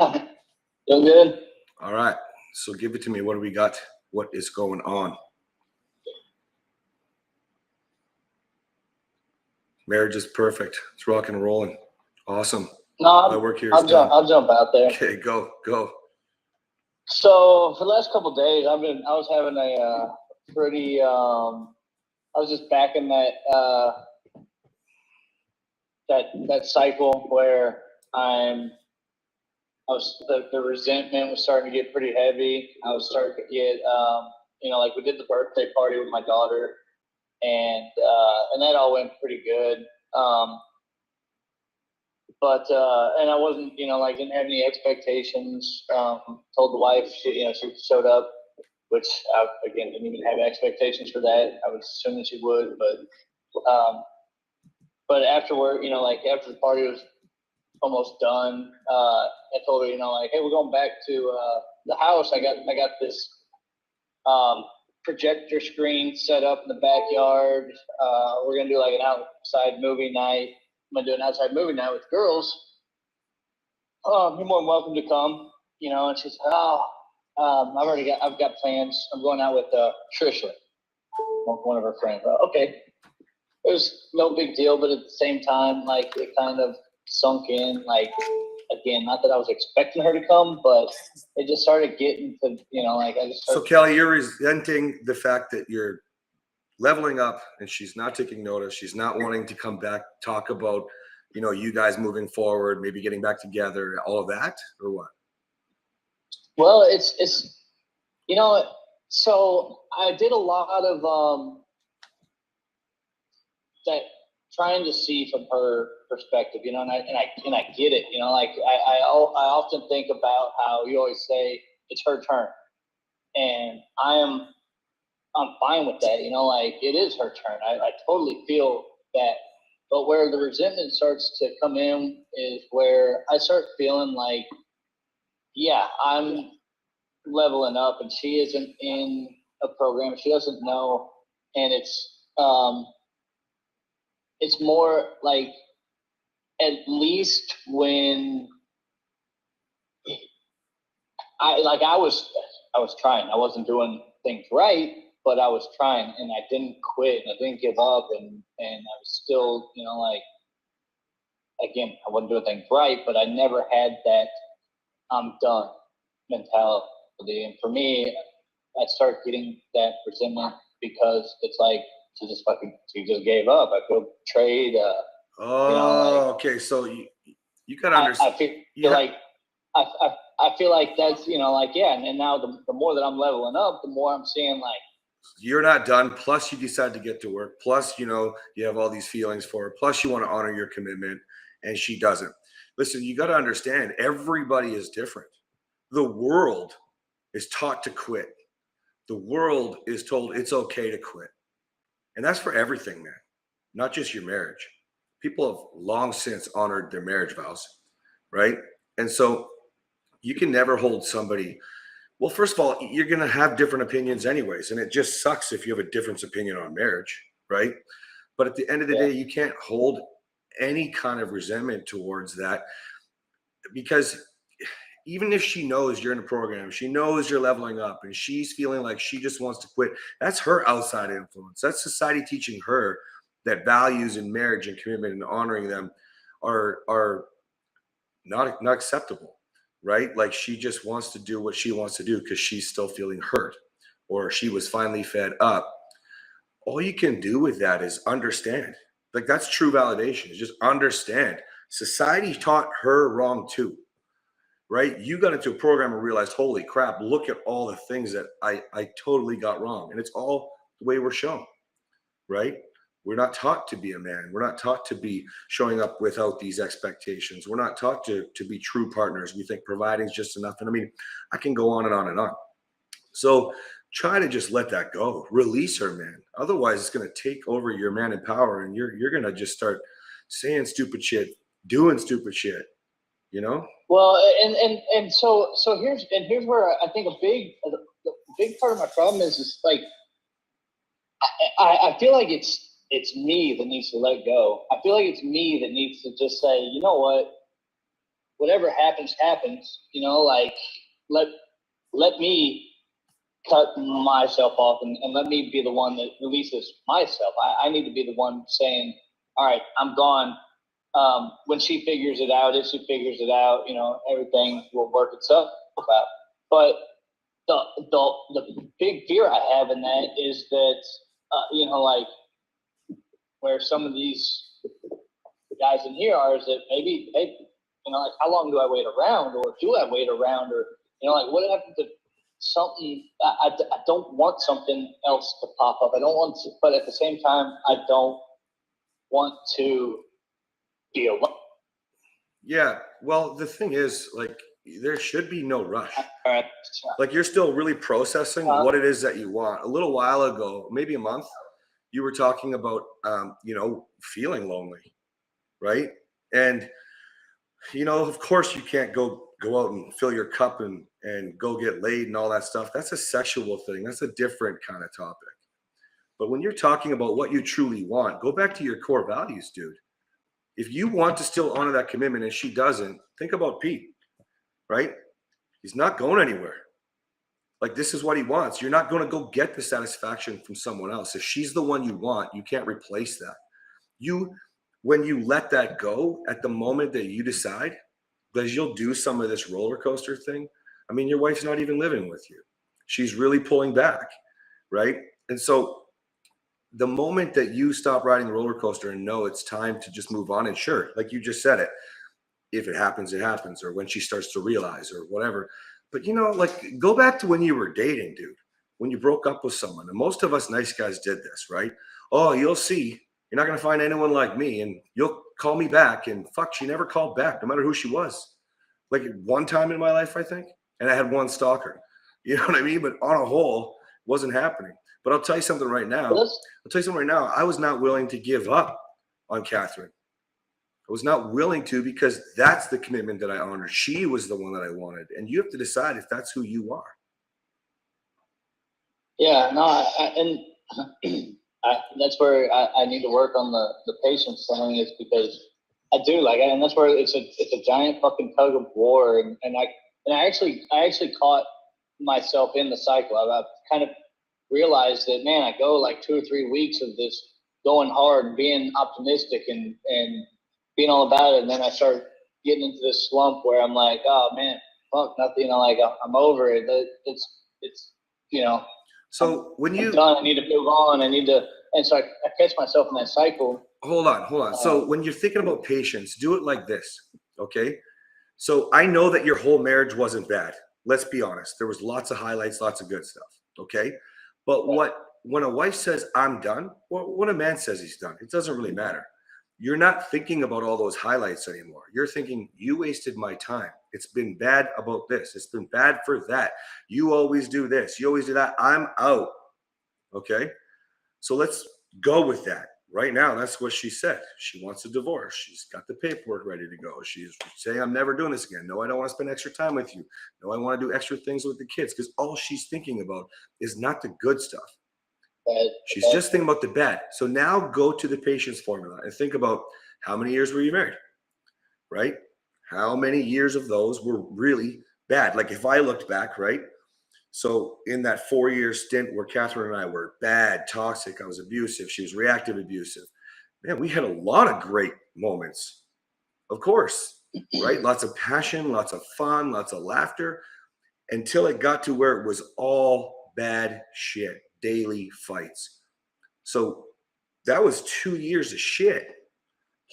Doing good. All right. So give it to me. What do we got? What is going on? Marriage is perfect. It's rock and rolling. Awesome. No, My work here is I'll done. jump. I'll jump out there. Okay, go. So for the last couple of days, I was having a pretty. I was just back in that cycle where the resentment was starting to get pretty heavy. I was starting to get, like we did the birthday party with my daughter, and that all went pretty good. But I wasn't, didn't have any expectations. Told the wife, she showed up, which I, again, didn't even have expectations for that. I was assuming she would, but afterward, after the party was almost done, I told her, hey, we're going back to the house. I got this projector screen set up in the backyard. We're gonna do like an outside movie night. I'm gonna do an outside movie night with girls. You're more than welcome to come. And she said, I've got plans. I'm going out with Trisha, one of her friends. Okay. It was no big deal, but at the same time, like it kind of sunk in, like, again, not that I was expecting her to come, but it just started getting to, So Kelly, you're resenting the fact that you're leveling up and she's not taking notice. She's not wanting to come back, talk about, you guys moving forward, maybe getting back together, all of that, or what? Well, it's so I did a lot of that, trying to see from her perspective, and I get it, I often think about how you always say it's her turn, and I'm fine with that, it is her turn. I totally feel that, but where the resentment starts to come in is where I start feeling like, yeah, I'm leveling up, and she isn't in a program, she doesn't know, and it's more like, at least when I was trying. I wasn't doing things right, but I was trying, and I didn't quit, and I didn't give up, and I was still, again, I wasn't doing things right, but I never had that I'm done mentality. And for me, I start getting that resentment because it's like she just gave up. I feel betrayed. Okay. So you gotta understand. I feel like that's, yeah. And now the more that I'm leveling up, the more I'm seeing like, you're not done. Plus you decide to get to work. Plus, you have all these feelings for her. Plus you want to honor your commitment, and she doesn't. Listen, you got to understand, everybody is different. The world is taught to quit. The world is told it's okay to quit. And that's for everything, man. Not just your marriage. People have long since honored their marriage vows, right? And so you can never hold somebody. Well, first of all, you're going to have different opinions anyways. And it just sucks if you have a different opinion on marriage, right? But at the end of the day, you can't hold any kind of resentment towards that, because even if she knows you're in a program, she knows you're leveling up, and she's feeling like she just wants to quit, that's her outside influence. That's society teaching her that values in marriage and commitment and honoring them are not acceptable, right? Like she just wants to do what she wants to do because she's still feeling hurt, or she was finally fed up. All you can do with that is understand. Like that's true validation, is just understand. Society taught her wrong too, right? You got into a program and realized, holy crap, look at all the things that I totally got wrong. And it's all the way we're shown, right? We're not taught to be a man. We're not taught to be showing up without these expectations. We're not taught to be true partners. We think providing is just enough. And I mean, I can go on and on and on. So try to just let that go. Release her, man. Otherwise, it's going to take over your man in power, and you're going to just start saying stupid shit, doing stupid shit, Well, and so here's where I think a big part of my problem is like, I feel like it's me that needs to let go. I feel like it's me that needs to just say, you know what, whatever happens, you know, like let me cut myself off and let me be the one that releases myself. I need to be the one saying, all right, I'm gone. When she figures it out, if she figures it out, you know, everything will work itself out. But the big fear I have in that is that, you know, like where some of these guys in here are, is that maybe, you know, like how long do I wait around, or do I wait around, or, you know, like what happens if something, I don't want something else to pop up. I don't want to, but at the same time, I don't want to be alone. Yeah. Well, the thing is, like, there should be no rush. All right. Like, you're still really processing what it is that you want. A little while ago, maybe a month, you were talking about, you know, feeling lonely, right? And, you know, of course you can't go out and fill your cup and go get laid and all that stuff. That's a sexual thing. That's a different kind of topic. But when you're talking about what you truly want, go back to your core values, dude. If you want to still honor that commitment and she doesn't, think about Pete, right? He's not going anywhere. Like, this is what he wants. You're not going to go get the satisfaction from someone else. If she's the one you want, you can't replace that. When you let that go at the moment that you decide, because you'll do some of this roller coaster thing. I mean, your wife's not even living with you. She's really pulling back, right? And so the moment that you stop riding the roller coaster and know it's time to just move on, and sure, like you just said it, if it happens, it happens, or when she starts to realize or whatever. But, you know, like, go back to when you were dating, dude, when you broke up with someone. And most of us nice guys did this, right? Oh, you'll see. You're not going to find anyone like me, and you'll call me back. And fuck, she never called back, no matter who she was. Like, one time in my life, I think, and I had one stalker. You know what I mean? But on a whole, it wasn't happening. But I'll tell you something right now. I was not willing to give up on Catherine. I was not willing to, because that's the commitment that I honored. She was the one that I wanted. And you have to decide if that's who you are. Yeah, no, that's where I need to work on the patience thing, is because I do, like, and that's where it's a giant fucking tug of war, and I actually caught myself in the cycle. I've kind of realized that, man, I go like 2 or 3 weeks of this going hard and being optimistic and being all about it, and then I start getting into this slump where I'm like, oh man, fuck, nothing, you know, like I'm over it. It's you know. So when I'm done, I need to move on. And so I catch myself in that cycle. Hold on. So when you're thinking about patience, do it like this, okay? So I know that your whole marriage wasn't bad. Let's be honest. There was lots of highlights, lots of good stuff, okay? But when a wife says, I'm done, well, when a man says he's done, it doesn't really matter. You're not thinking about all those highlights anymore. You're thinking, you wasted my time. It's been bad about this. It's been bad for that. You always do this. You always do that. I'm out. Okay? So let's go with that. Right now, that's what she said. She wants a divorce. She's got the paperwork ready to go. She's saying, I'm never doing this again. No, I don't want to spend extra time with you. No, I want to do extra things with the kids, because all she's thinking about is not the good stuff. She's just thinking about the bad. So now go to the patience formula and think about, how many years were you married, right? How many years of those were really bad? Like, if I looked back, right? So in that 4-year stint where Catherine and I were bad, toxic, I was abusive, she was reactive abusive, man, we had a lot of great moments, of course, right? Lots of passion, lots of fun, lots of laughter, until it got to where it was all bad shit, daily fights. So that was 2 years of shit.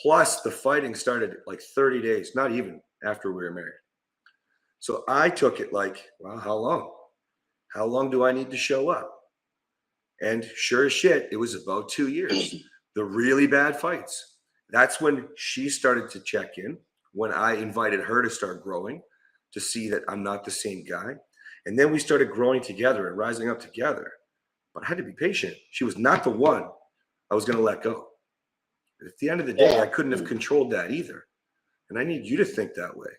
Plus the fighting started like 30 days, not even, after we were married. So I took it like, well, how long? How long do I need to show up? And sure as shit, it was about 2 years. The really bad fights. That's when she started to check in, when I invited her to start growing, to see that I'm not the same guy. And then we started growing together and rising up together. But I had to be patient. She was not the one I was going to let go. At the end of the day, I couldn't have controlled that either. And I need you to think that way.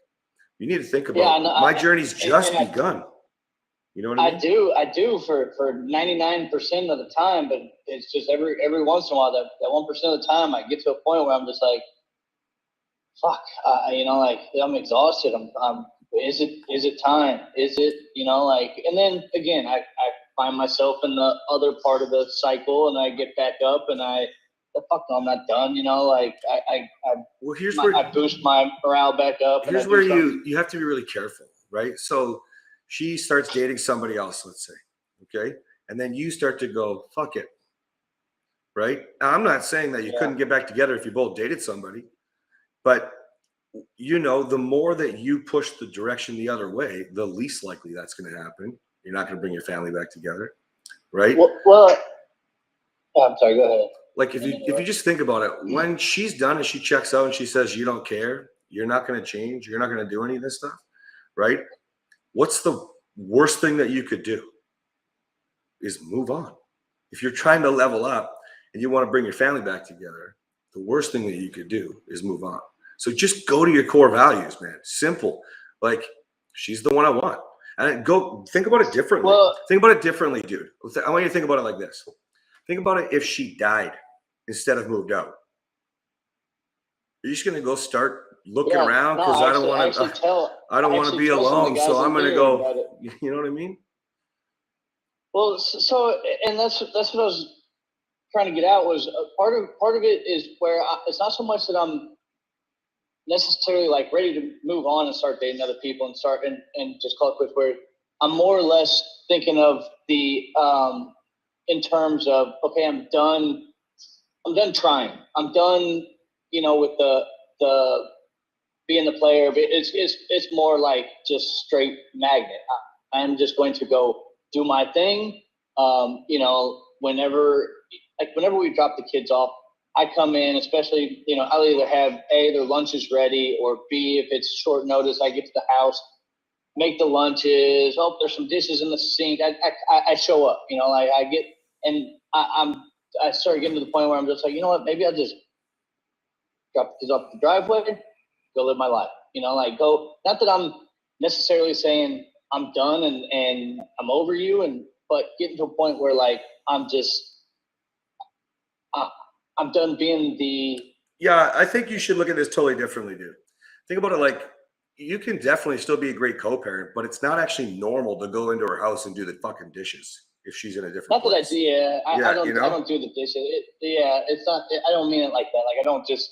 You need to think about, my journey's just begun. You know what I mean? I do for 99% of the time, but it's just every once in a while, that 1% of the time, I get to a point where I'm just like, fuck, you know, like I'm exhausted. Is it time? Is it, you know, like, and then again, I find myself in the other part of the cycle and I get back up and fuck no, I'm not done. You know, like well, I boost my morale back up. Here's where you have to be really careful, right? So she starts dating somebody else, let's say, okay? And then you start to go, fuck it, right? Now, I'm not saying that you couldn't get back together if you both dated somebody, but you know, the more that you push the direction the other way, the least likely that's going to happen. You're not going to bring your family back together, right? Well, I'm sorry. Go ahead. Like if you just think about it, when she's done and she checks out and she says you don't care, you're not going to change, you're not going to do any of this stuff, right? What's the worst thing that you could do? Is move on. If you're trying to level up and you want to bring your family back together, the worst thing that you could do is move on. So just go to your core values, man. Simple. Like, she's the one I want. And go think about it differently. Think about it differently, dude. I want you to think about it like this. Think about it if she died instead of moved out. You're just gonna go start looking around because I don't want to. I don't want to be alone, so I'm gonna go. You know what I mean? Well, so and that's what I was trying to get out was part of it is where it's not so much that I'm necessarily like ready to move on and start dating other people and start and just call it quits. Where I'm more or less thinking of the in terms of, okay, I'm done trying. I'm done, you know, with the being the player. It's more like just straight magnet. I'm just going to go do my thing. You know, whenever we drop the kids off, I come in, especially, you know, I'll either have A, their lunch is ready, or B, if it's short notice, I get to the house, make the lunches. Oh, there's some dishes in the sink. I show up, you know, like I get, and I started getting to the point where I'm just like, you know what, maybe I'll just drop the kids off the driveway, go live my life, you know, like go, not that I'm necessarily saying I'm done and I'm over you, but getting to a point where like, I'm done being the. Yeah, I think you should look at this totally differently, dude. Think about it like, you can definitely still be a great co-parent, but it's not actually normal to go into her house and do the fucking dishes if she's in a different not place. That I don't, you know? I don't do the dishes. It's not. I don't mean it like that. Like I don't just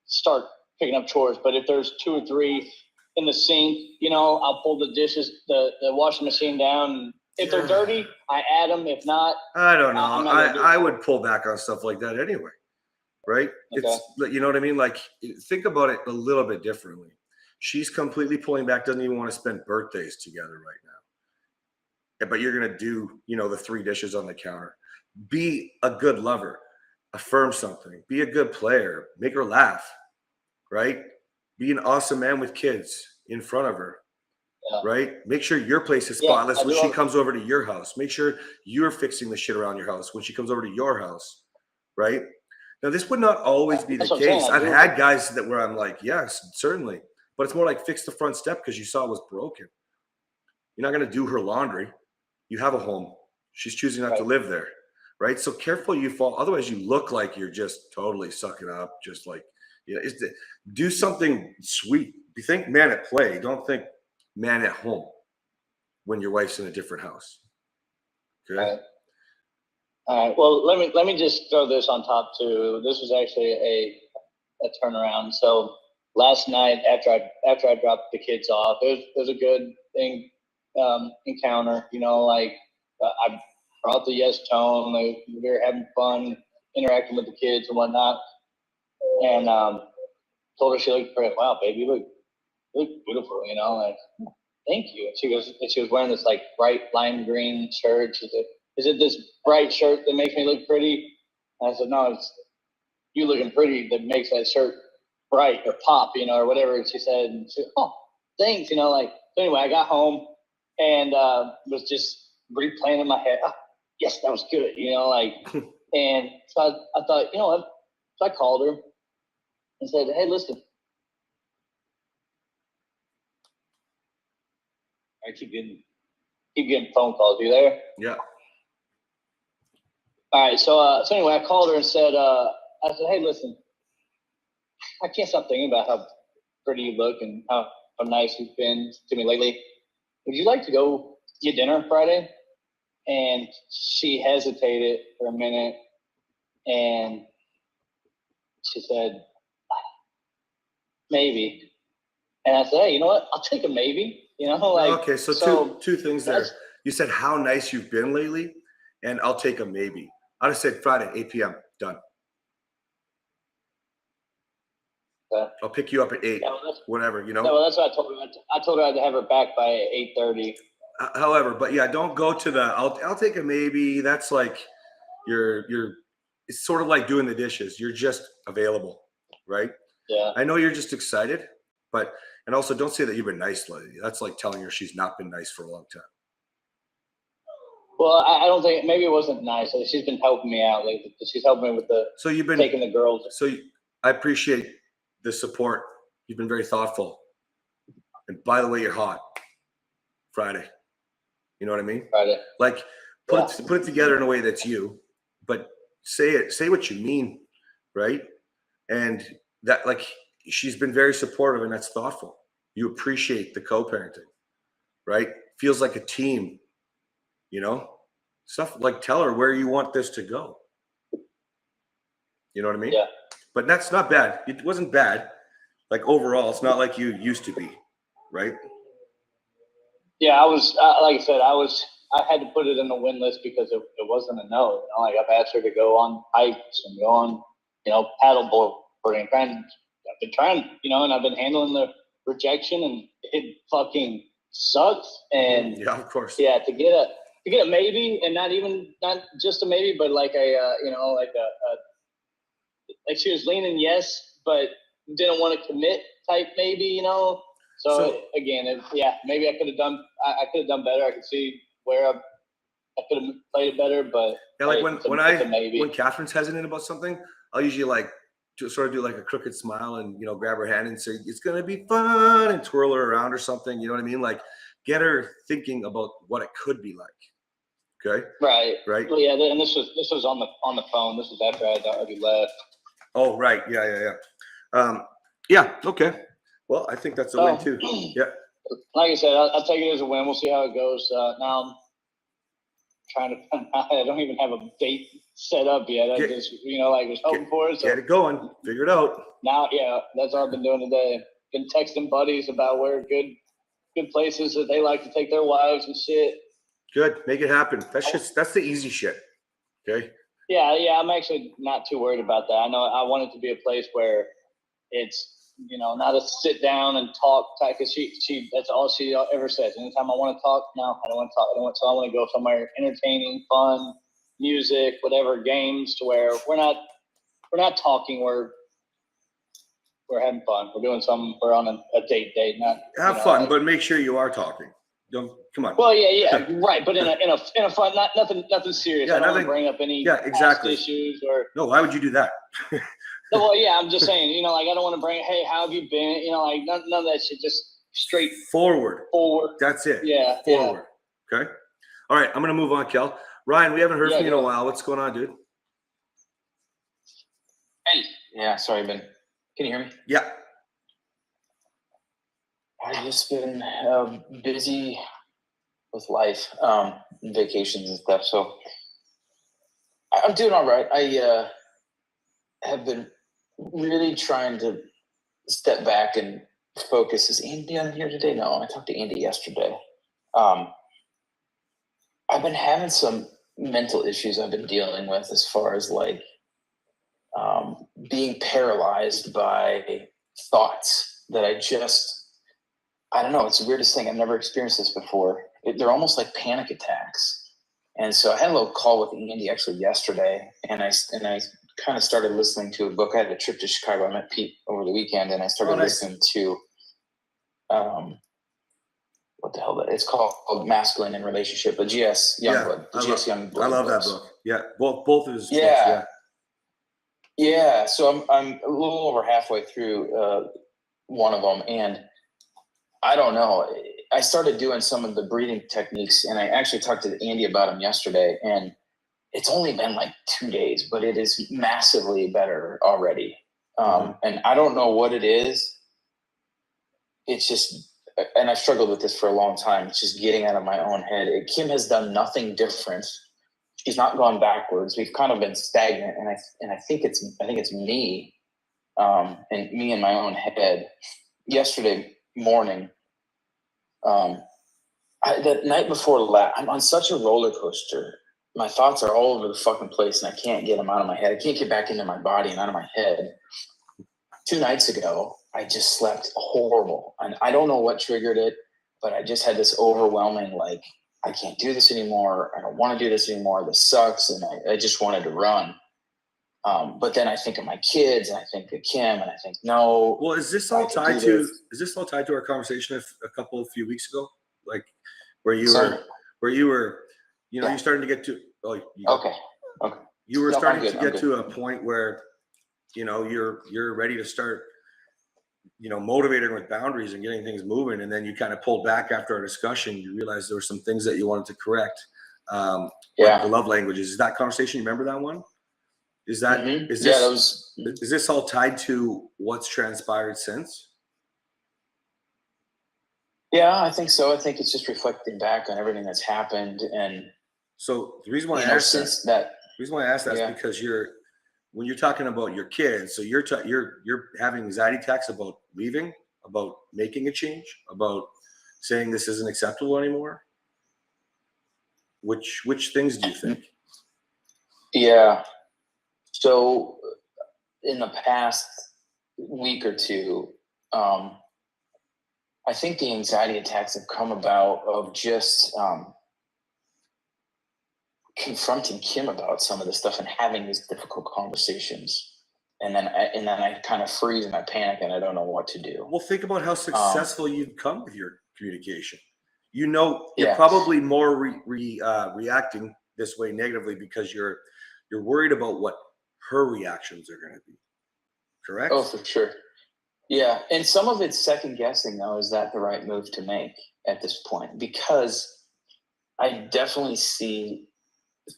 start picking up chores. But if there's 2 or 3 in the sink, you know, I'll pull the dishes, the washing machine down. If they're dirty, I add them. If not, I don't know. I would pull back on stuff like that anyway, right? Okay. It's, you know what I mean? Like, think about it a little bit differently. She's completely pulling back, doesn't even want to spend birthdays together right now. Yeah, but you're going to do, you know, the 3 dishes on the counter. Be a good lover. Affirm something. Be a good player. Make her laugh, right? Be an awesome man with kids in front of her. Yeah. Right? Make sure your place is spotless when she comes over to your house. Make sure you're fixing the shit around your house when she comes over to your house. Right? Now, this would not always be the case. I've had guys that where I'm like, yes, certainly. But it's more like fix the front step because you saw it was broken. You're not going to do her laundry. You have a home. She's choosing not to live there. Right? So careful you fall. Otherwise, you look like you're just totally sucking up. Just like, you know, do something sweet. You think man at play. Don't think man at home when your wife's in a different house. Okay. All right. Well, let me just throw this on top too. This was actually a turnaround. So last night after I dropped the kids off, it was a good thing encounter. You know, like I brought the yes tone. We were having fun interacting with the kids and whatnot, and told her she looked great. Wow, baby, you look beautiful. You know, like thank you. And she was wearing this like bright lime green shirt. She said, "Is it this bright shirt that makes me look pretty?" And I said, "No, it's you looking pretty that makes that shirt bright or pop, you know, or whatever." And she said, "Oh, thanks." You know, like so anyway, I got home and was just replaying in my head. Oh, yes, that was good. You know, like, and so I thought, you know what? So I called her and said, "Hey, listen." I keep getting phone calls. You there? Yeah. All right. So anyway, I called her and said, I said, "Hey, listen, I can't stop thinking about how pretty you look and how nice you've been to me lately. Would you like to go get dinner Friday? And she hesitated for a minute, and she said, maybe. And I said, hey, you know what? I'll take a maybe. You know, like, okay. So two things there. You said how nice you've been lately, and I'll take a maybe. I'd have said Friday, 8 p.m. Done. I'll pick you up at 8. Yeah, well, whatever, you know. No, well, that's what I told her. I told her I'd have her back by 8:30. However, but yeah, don't go to the. I'll take a maybe. That's like you're. It's sort of like doing the dishes. You're just available, right? Yeah. I know you're just excited, but and also don't say that you've been nice lately. That's like telling her she's not been nice for a long time. Well, I don't think maybe it wasn't nice. She's been helping me out lately. She's helping me with the. So you've been taking the girls. So I appreciate the support. You've been very thoughtful. And by the way, you're hot. Friday. You know what I mean? Friday. Like put it together in a way that's you, but say what you mean, right? And that, like, she's been very supportive, and that's thoughtful. You appreciate the co-parenting, right? Feels like a team, you know? Stuff like, tell her where you want this to go. You know what I mean? Yeah. But that's not bad. It wasn't bad. Like overall, it's not like you used to be, right? Yeah, I was like I said, I had to put it in the win list because it wasn't a no. You know, like I've asked her to go on hikes and go on, you know, paddle boarding. I've been trying, you know, and I've been handling the rejection, and it fucking sucks. And yeah, of course. Yeah, to get a maybe, and not just a maybe, but like a you know, like like she was leaning yes, but didn't want to commit type maybe, you know. So again, maybe I could have done. I could have done better. I could see where I could have played it better, but yeah, like when Catherine's hesitant about something, I'll usually like to sort of do like a crooked smile and, you know, grab her hand and say it's gonna be fun and twirl her around or something. You know what I mean? Like get her thinking about what it could be like. Okay. Right. Right. Well, yeah, and this was on the phone. This was after I had already left. Oh, right. Yeah. Yeah. Okay. Well, I think that's a win too. Yeah. Like I said, I'll take it as a win. We'll see how it goes. Now I'm trying to. I don't even have a date set up yet. I just, you know, like was hoping for it. So get it going. Figure it out. Now, yeah, that's all I've been doing today. Been texting buddies about where good places that they like to take their wives and shit. Good. Make it happen. That's the easy shit. Okay. Yeah. I'm actually not too worried about that. I know I want it to be a place where it's, you know, not a sit down and talk type. Cause she that's all she ever says. Anytime I want to talk, no, I don't want to talk. So I want to go somewhere entertaining, fun, music, whatever, games, to where we're not talking. We're having fun. We're doing something. We're on a date. Not have fun, but make sure you are talking. Don't come on. Well, yeah, right. But in a fun, nothing serious. Yeah, I don't want to bring up any exactly issues or. No, why would you do that? No, well, yeah, I'm just saying. You know, like I don't want to bring. Hey, how have you been? You know, like none of that shit. Just straight forward. Forward. That's it. Yeah. Forward. Yeah. Okay. All right, I'm gonna move on, Kel. Ryan, we haven't heard from you in a while. What's going on, dude? Hey. Yeah. Sorry, Ben. Can you hear me? Yeah. I've just been busy with life, vacations and stuff. So I'm doing all right. I have been really trying to step back and focus. Is Andy on here today? No, I talked to Andy yesterday. I've been having some mental issues I've been dealing with as far as like being paralyzed by thoughts that I don't know. It's the weirdest thing. I've never experienced this before. They're almost like panic attacks. And so I had a little call with Andy actually yesterday, and I kind of started listening to a book. I had a trip to Chicago. I met Pete over the weekend, and I started listening to what the hell it's called Masculine in Relationship, but G.S. Youngblood. Youngblood. I love that book. Yeah, both of his books. Yeah. So I'm a little over halfway through one of them, and I don't know. I started doing some of the breathing techniques, and I actually talked to Andy about them yesterday, and it's only been like 2 days, but it is massively better already. And I don't know what it is. It's just, and I've struggled with this for a long time. It's just getting out of my own head. Kim has done nothing different. She's not gone backwards. We've kind of been stagnant, and I think it's me, and me in my own head. Yesterday morning, the night before last, I'm on such a roller coaster. My thoughts are all over the fucking place, and I can't get them out of my head. I can't get back into my body and out of my head. 2 nights ago, I just slept horrible, and I don't know what triggered it, but I just had this overwhelming, like, I can't do this anymore. I don't want to do this anymore. This sucks, and I just wanted to run. But then I think of my kids, and I think of Kim, and I think, no. Well, is this all tied to our conversation a few weeks ago, like where you were, you're starting to get to. Okay. You were starting to get to a point where, you're ready to start, motivating with boundaries and getting things moving, and then you kind of pulled back after our discussion. You realized there were some things that you wanted to correct. Like the love languages. Is that conversation? You remember that one? Is that is this all tied to what's transpired since? Yeah, I think so. I think it's just reflecting back on everything that's happened, and so the reason why I asked that is because when you're talking about your kids, so you're having anxiety attacks about leaving, about making a change, about saying this isn't acceptable anymore. Which things do you think? Yeah. So in the past week or two, I think the anxiety attacks have come about of just confronting Kim about some of this stuff and having these difficult conversations. And then I kind of freeze and I panic and I don't know what to do. Well, think about how successful you've come with your communication. You're probably more reacting this way negatively because you're worried about what her reactions are going to be. Correct? Oh, for sure. Yeah. And some of it's second guessing, though. Is that the right move to make at this point? Because I definitely see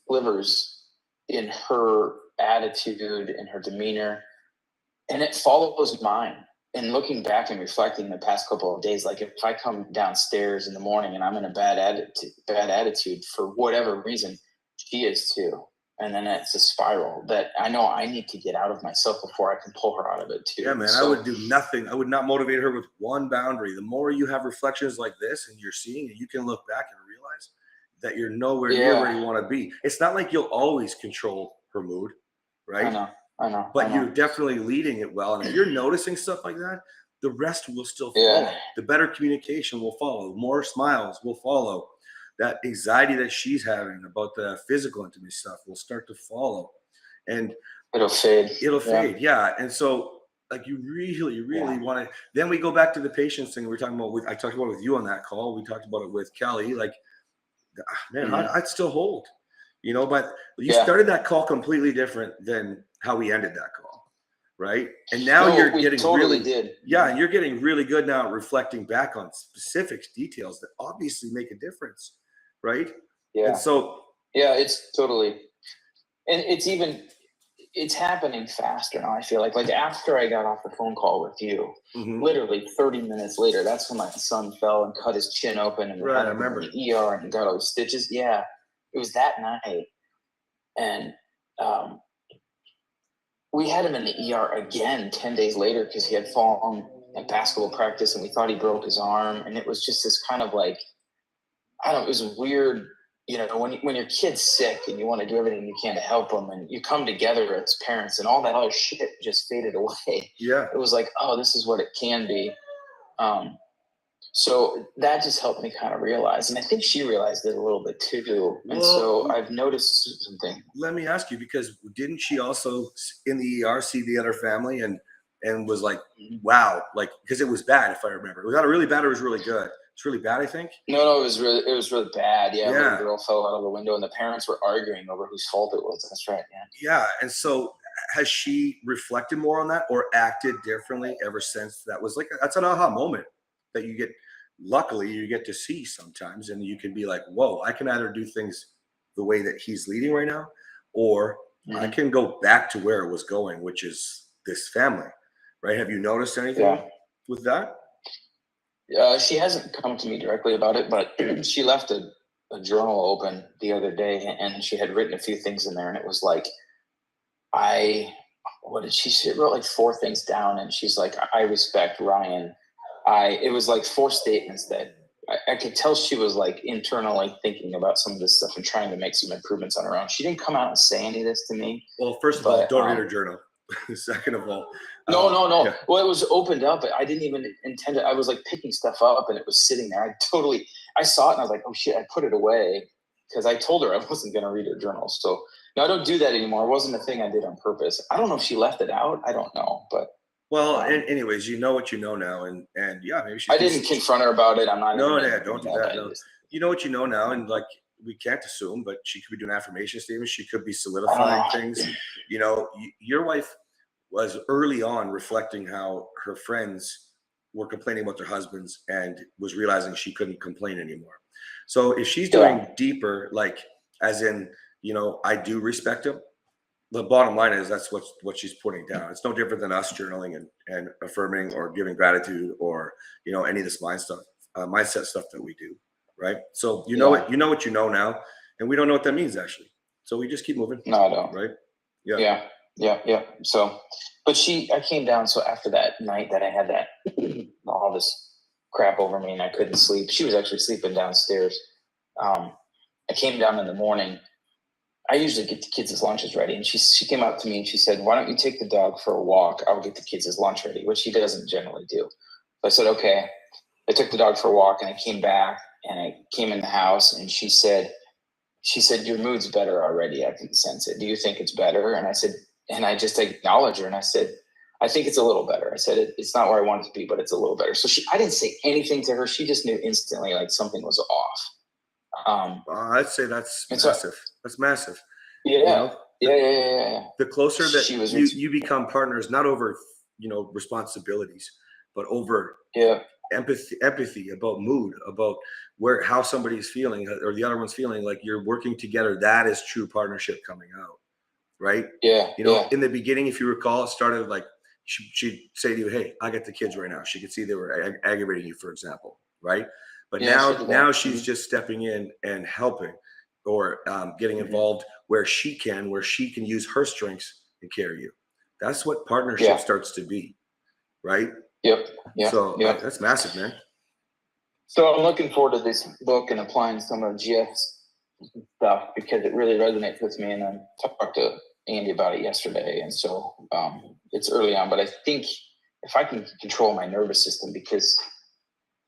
slivers in her attitude and her demeanor, and it follows mine. And looking back and reflecting the past couple of days, like if I come downstairs in the morning and I'm in a bad attitude for whatever reason, she is too. And then it's a spiral that I know I need to get out of myself before I can pull her out of it too. Yeah, man, I would do nothing. I would not motivate her with one boundary. The more you have reflections like this and you're seeing it, you can look back and realize that you're nowhere near where you want to be. It's not like you'll always control her mood, right? I know. But you're definitely leading it well. And if you're noticing stuff like that, the rest will still follow. Yeah. The better communication will follow. More smiles will follow. That anxiety that she's having about the physical intimacy stuff will start to follow. And it'll fade. Yeah. And so like you really want to, then we go back to the patience thing we were talking about I talked about it with you on that call. We talked about it with Kelly. Like, man, I'd still hold, but you started that call completely different than how we ended that call. Right. And now you're getting and you're getting really good now at reflecting back on specific details that obviously make a difference. Right. Yeah. And so, it's totally, and it's happening faster now. I feel like after I got off the phone call with you, literally 30 minutes later, that's when my son fell and cut his chin open and I remember the ER and got all the stitches. Yeah. It was that night. And, we had him in the ER again 10 days later because he had fallen at basketball practice and we thought he broke his arm. And it was just this kind of like, it was weird, when your kid's sick and you want to do everything you can to help them and you come together as parents and all that other shit just faded away. Yeah. It was like, oh, this is what it can be. So that just helped me kind of realize. And I think she realized it a little bit too. And so I've noticed something. Let me ask you, because didn't she also in the ER see the other family and was like, wow, like, because it was bad, if I remember. Was that really bad or was it really good? It's really bad, I think. No, it was really bad. Yeah. The girl fell out of the window and the parents were arguing over whose fault it was. That's right. Yeah. And so has she reflected more on that or acted differently ever since? That was that's an aha moment that you get to see sometimes, and you can be like, whoa, I can either do things the way that he's leading right now, or I can go back to where it was going, which is this family, right? Have you noticed anything with that? She hasn't come to me directly about it, but she left a journal open the other day, and she had written a few things in there, and it was like, what did she wrote like 4 things down, and she's like, I respect Ryan. It was like 4 statements that I could tell she was like internally thinking about some of this stuff and trying to make some improvements on her own. She didn't come out and say any of this to me. Well, first of all, don't read her journal. Second of all, no. Yeah. Well, it was opened up. I didn't even intend it. I was like picking stuff up, and it was sitting there. I saw it, and I was like, oh shit, I put it away because I told her I wasn't going to read her journal. So no, I don't do that anymore. It wasn't a thing I did on purpose. I don't know if she left it out. I don't know, but. Well, anyways, you know what you know now, and yeah, maybe she. I didn't confront her about it. I'm not. No, don't do that. No. You know what you know now, and like we can't assume, but she could be doing affirmation statements. She could be solidifying things. You know, your wife was early on reflecting how her friends were complaining about their husbands, and was realizing she couldn't complain anymore. So if she's doing deeper, like as in, you know, I do respect him. The bottom line is that's what she's putting down. It's no different than us journaling and affirming or giving gratitude or, you know, any of this mindset stuff that we do, right? So you know what you know now, and we don't know what that means actually. So we just keep moving. No, I don't. Right? Yeah. So, but I came down. So after that night that I had that all this crap over me and I couldn't sleep, she was actually sleeping downstairs. I came down in the morning. I usually get the kids' lunches ready. And she came up to me and she said, why don't you take the dog for a walk? I'll get the kids' lunch ready, which she doesn't generally do. So I said, okay. I took the dog for a walk and I came back and I came in the house and she said, your mood's better already. I can sense it. Do you think it's better? And I said, and I just acknowledged her and I said, I think it's a little better. I said, it's not where I want it to be, but it's a little better. So I didn't say anything to her. She just knew instantly like something was off. I'd say that's massive. That's massive. Yeah. You know, Yeah. The closer that you become partners, not over, you know, responsibilities, but over empathy about mood, about how somebody's feeling or the other one's feeling, like you're working together. That is true partnership coming out. Right. Yeah. You know, in the beginning, if you recall, it started like she'd say to you, hey, I got the kids right now. She could see they were aggravating you, for example. Right. But now she's just stepping in and helping or getting involved where she can use her strengths and carry you. That's what partnership starts to be. Right. Yep. So that's massive, man. So I'm looking forward to this book and applying some of GF's stuff because it really resonates with me. And I talked to Andy about it yesterday. And so it's early on, but I think if I can control my nervous system, because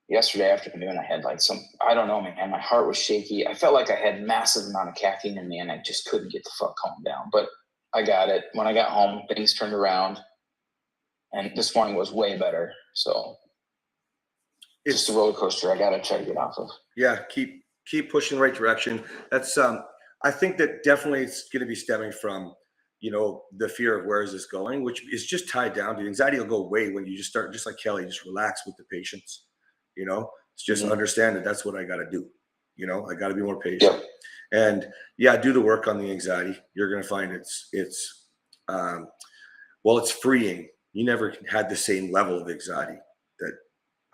yesterday afternoon I had like I don't know, man, my heart was shaky. I felt like I had massive amount of caffeine in me and I just couldn't get the fuck calmed down. But I got it. When I got home, things turned around and this morning was way better. So it's just a roller coaster I got to try to get off of. Yeah. Keep pushing the right direction. That's I think that definitely it's going to be stemming from, you know, the fear of where is this going, which is just tied down to anxiety. Will go away when you just start, just like Kelly, just relax with the patients. You know, it's just understand that that's what I got to do. You know, I got to be more patient and do the work on the anxiety. You're going to find it's freeing. You never had the same level of anxiety that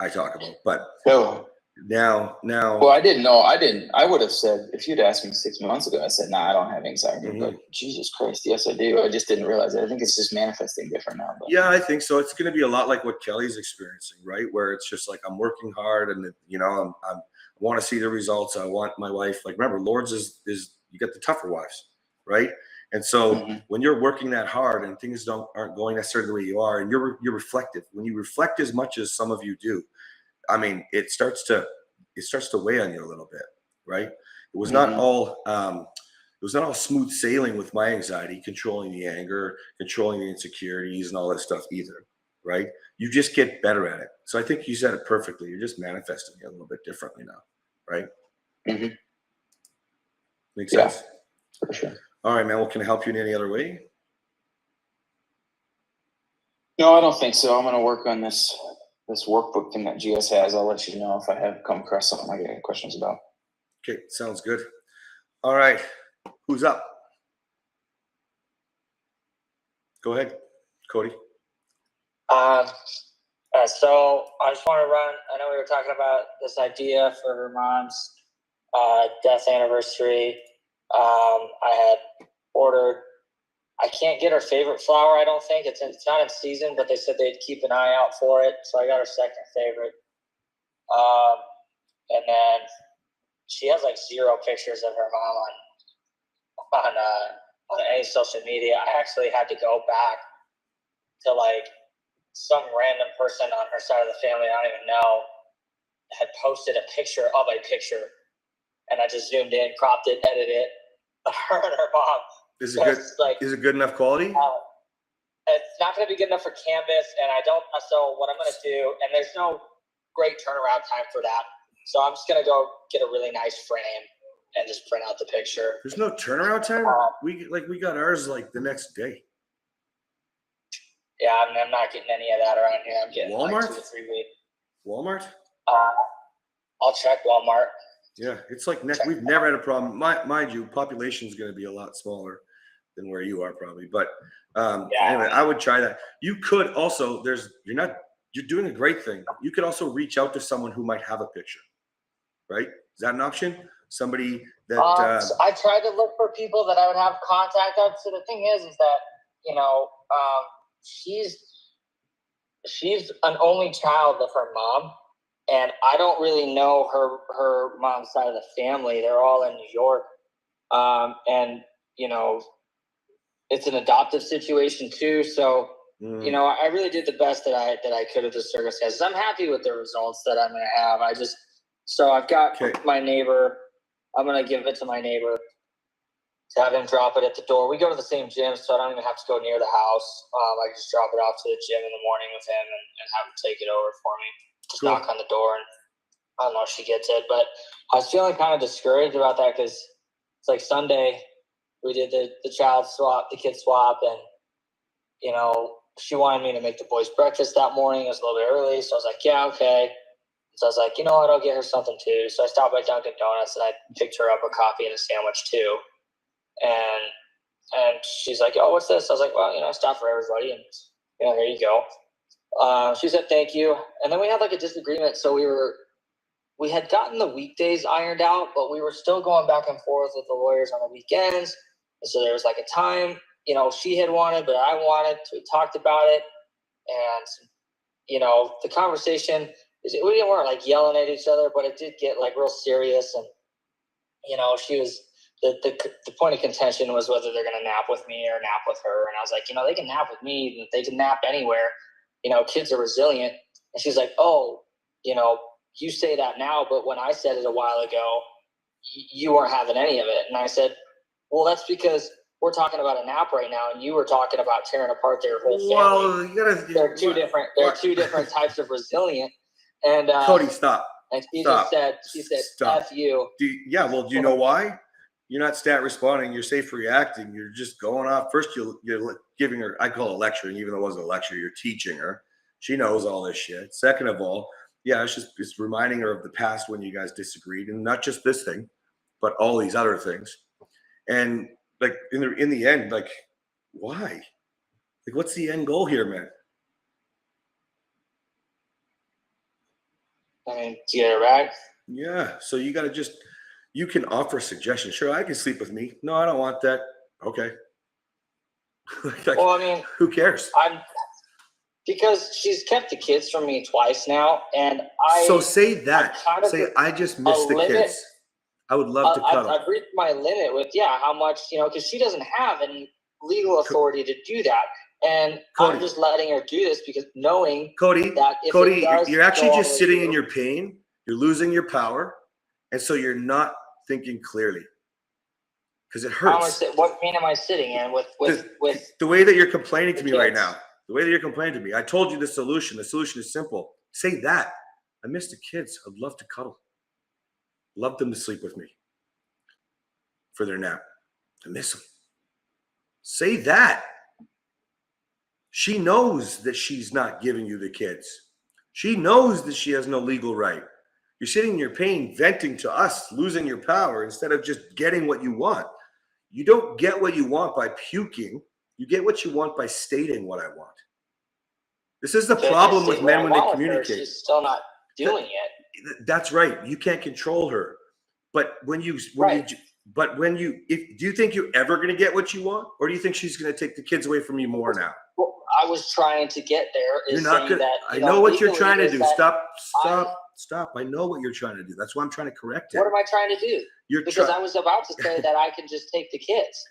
I talk about, but now. Well, I didn't know. I would have said, if you'd asked me 6 months ago, I said, nah, I don't have anxiety. But Jesus Christ, yes, I do. I just didn't realize it. I think it's just manifesting different now. But. Yeah, I think so. It's going to be a lot like what Kelly's experiencing, right? Where it's just like, I'm working hard and, you know, I want to see the results. I want my wife, like, remember, Lord's is you get the tougher wives, right? And so when you're working that hard and things aren't going necessarily the way you are, and you're reflective, when you reflect as much as some of you do, I mean, it starts to weigh on you a little bit, right? It was not all smooth sailing with my anxiety, controlling the anger, controlling the insecurities and all that stuff either, right? You just get better at it. So I think you said it perfectly. You're just manifesting it a little bit differently now, right? Makes sense? For sure. All right, man. Well, can I help you in any other way? No, I don't think so. I'm going to work on this workbook thing that GS has. I'll let you know if I have come across something I get questions about. Okay, sounds good. All right, who's up? Go ahead, Cody. So I just want to run. I know we were talking about this idea for her mom's death anniversary. I had ordered. I can't get her favorite flower. I don't think it's not in season, but they said they'd keep an eye out for it. So I got her second favorite. And then she has like 0 pictures of her mom on any social media. I actually had to go back to like some random person on her side of the family I don't even know had posted a picture of a picture, and I just zoomed in, cropped it, edited it. Her and her mom. Is it good? Like, is it good enough quality? It's not going to be good enough for canvas, and I don't. So what I'm going to do, and there's no great turnaround time for that. So I'm just going to go get a really nice frame and just print out the picture. There's no turnaround time. We got ours like the next day. Yeah, I'm not getting any of that around here. I'm getting Walmart? like 2 to 3 weeks. Walmart? I'll check Walmart. Yeah, it's like we've never had a problem. Mind you, population is going to be a lot smaller than where you are probably. But anyway, I would try that. You could also, you're doing a great thing. You could also reach out to someone who might have a picture, right? Is that an option? Somebody that so I tried to look for people that I would have contact of. So the thing is that, you know, she's an only child of her mom, and I don't really know her mom's side of the family. They're all in New York, and you know, it's an adoptive situation too. So you know, I really did the best that I could with the circumstances. I'm happy with the results that I'm going to have. I've got my neighbor. I'm going to give it to my neighbor to have him drop it at the door. We go to the same gym, so I don't even have to go near the house. I just drop it off to the gym in the morning with him and have him take it over for me. Just knock on the door, and I don't know if she gets it. But I was feeling kind of discouraged about that because it's like Sunday, we did the child swap, the kid swap, and, you know, she wanted me to make the boys breakfast that morning. It was a little bit early, so I was like, yeah, okay. So I was like, you know what, I'll get her something too. So I stopped by Dunkin' Donuts, and I picked her up a coffee and a sandwich too. And she's like, oh, what's this? I was like, well, you know, I stopped for everybody, and, you know, here you go. She said, thank you. And then we had like a disagreement. So we had gotten the weekdays ironed out, but we were still going back and forth with the lawyers on the weekends. And so there was like a time, you know, she had wanted, but I wanted. So we talked about it. And, you know, the conversation, we weren't like yelling at each other, but it did get like real serious. And, you know, she was, the point of contention was whether they're going to nap with me or nap with her. And I was like, you know, they can nap with me. They can nap anywhere. You know, kids are resilient. And she's like, oh, you know, you say that now, but when I said it a while ago, you weren't having any of it. And I said, well, that's because we're talking about a nap right now, and you were talking about tearing apart their whole family. Well, they're two different types of resilient. And Cody, stop. And she said, stop. F you. Do you know why? You're not stat responding. You're safe reacting. You're just going off. First, you're giving her, I call it lecturing, even though it wasn't a lecture. You're teaching her. She knows all this shit. Second of all, yeah, it's reminding her of the past when you guys disagreed, and not just this thing, but all these other things. And like in the end, like, why? Like, what's the end goal here, man? I mean, to get her back. Yeah. So you got to you can offer suggestions. Sure, I can sleep with me. No, I don't want that. Okay. Like, well, I mean, who cares? Because she's kept the kids from me twice now, and So say that. I just miss the kids. I would love to cuddle. I've reached my limit with how much, you know, because she doesn't have any legal authority to do that, and Cody, I'm just letting her do this because knowing that if you're actually just sitting in your pain. You're losing your power, and so you're not thinking clearly because it hurts. What pain am I sitting in with the way that you're complaining to me right now? The way that you're complaining to me, I told you the solution. The solution is simple. Say that. I miss the kids. I'd love to cuddle. Love them to sleep with me for their nap. I miss them. Say that. She knows that she's not giving you the kids. She knows that she has no legal right. You're sitting in your pain, venting to us, losing your power instead of just getting what you want. You don't get what you want by puking. You get what you want by stating what I want. This is the So problem just with see what I men when they want with her, communicate. she's still not doing it. That's right. You can't control her. But when you Right. do you think you're ever going to get what you want, or do you think she's going to take the kids away from you more now? Well, I was trying to get there. You're Is not saying good. that I know what you're legally trying to is do. that Stop. I know what you're trying to do. That's why I'm trying to correct it. What am I trying to do? Because I was about to say that I can just take the kids.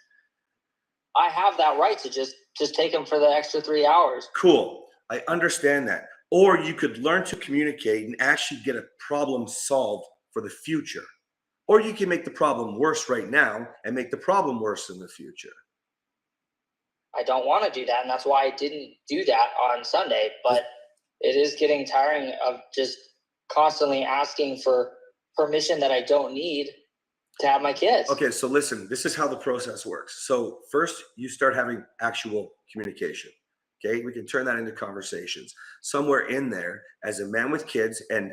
I have that right to just take them for the extra 3 hours. Cool. I understand that. Or you could learn to communicate and actually get a problem solved for the future. Or you can make the problem worse right now and make the problem worse in the future. I don't want to do that, and that's why I didn't do that on Sunday. But it is getting tiring of just constantly asking for permission that I don't need to have my kids. Okay, so listen, this is how the process works. So first, you start having actual communication. Okay, we can turn that into conversations. Somewhere in there, as a man with kids, and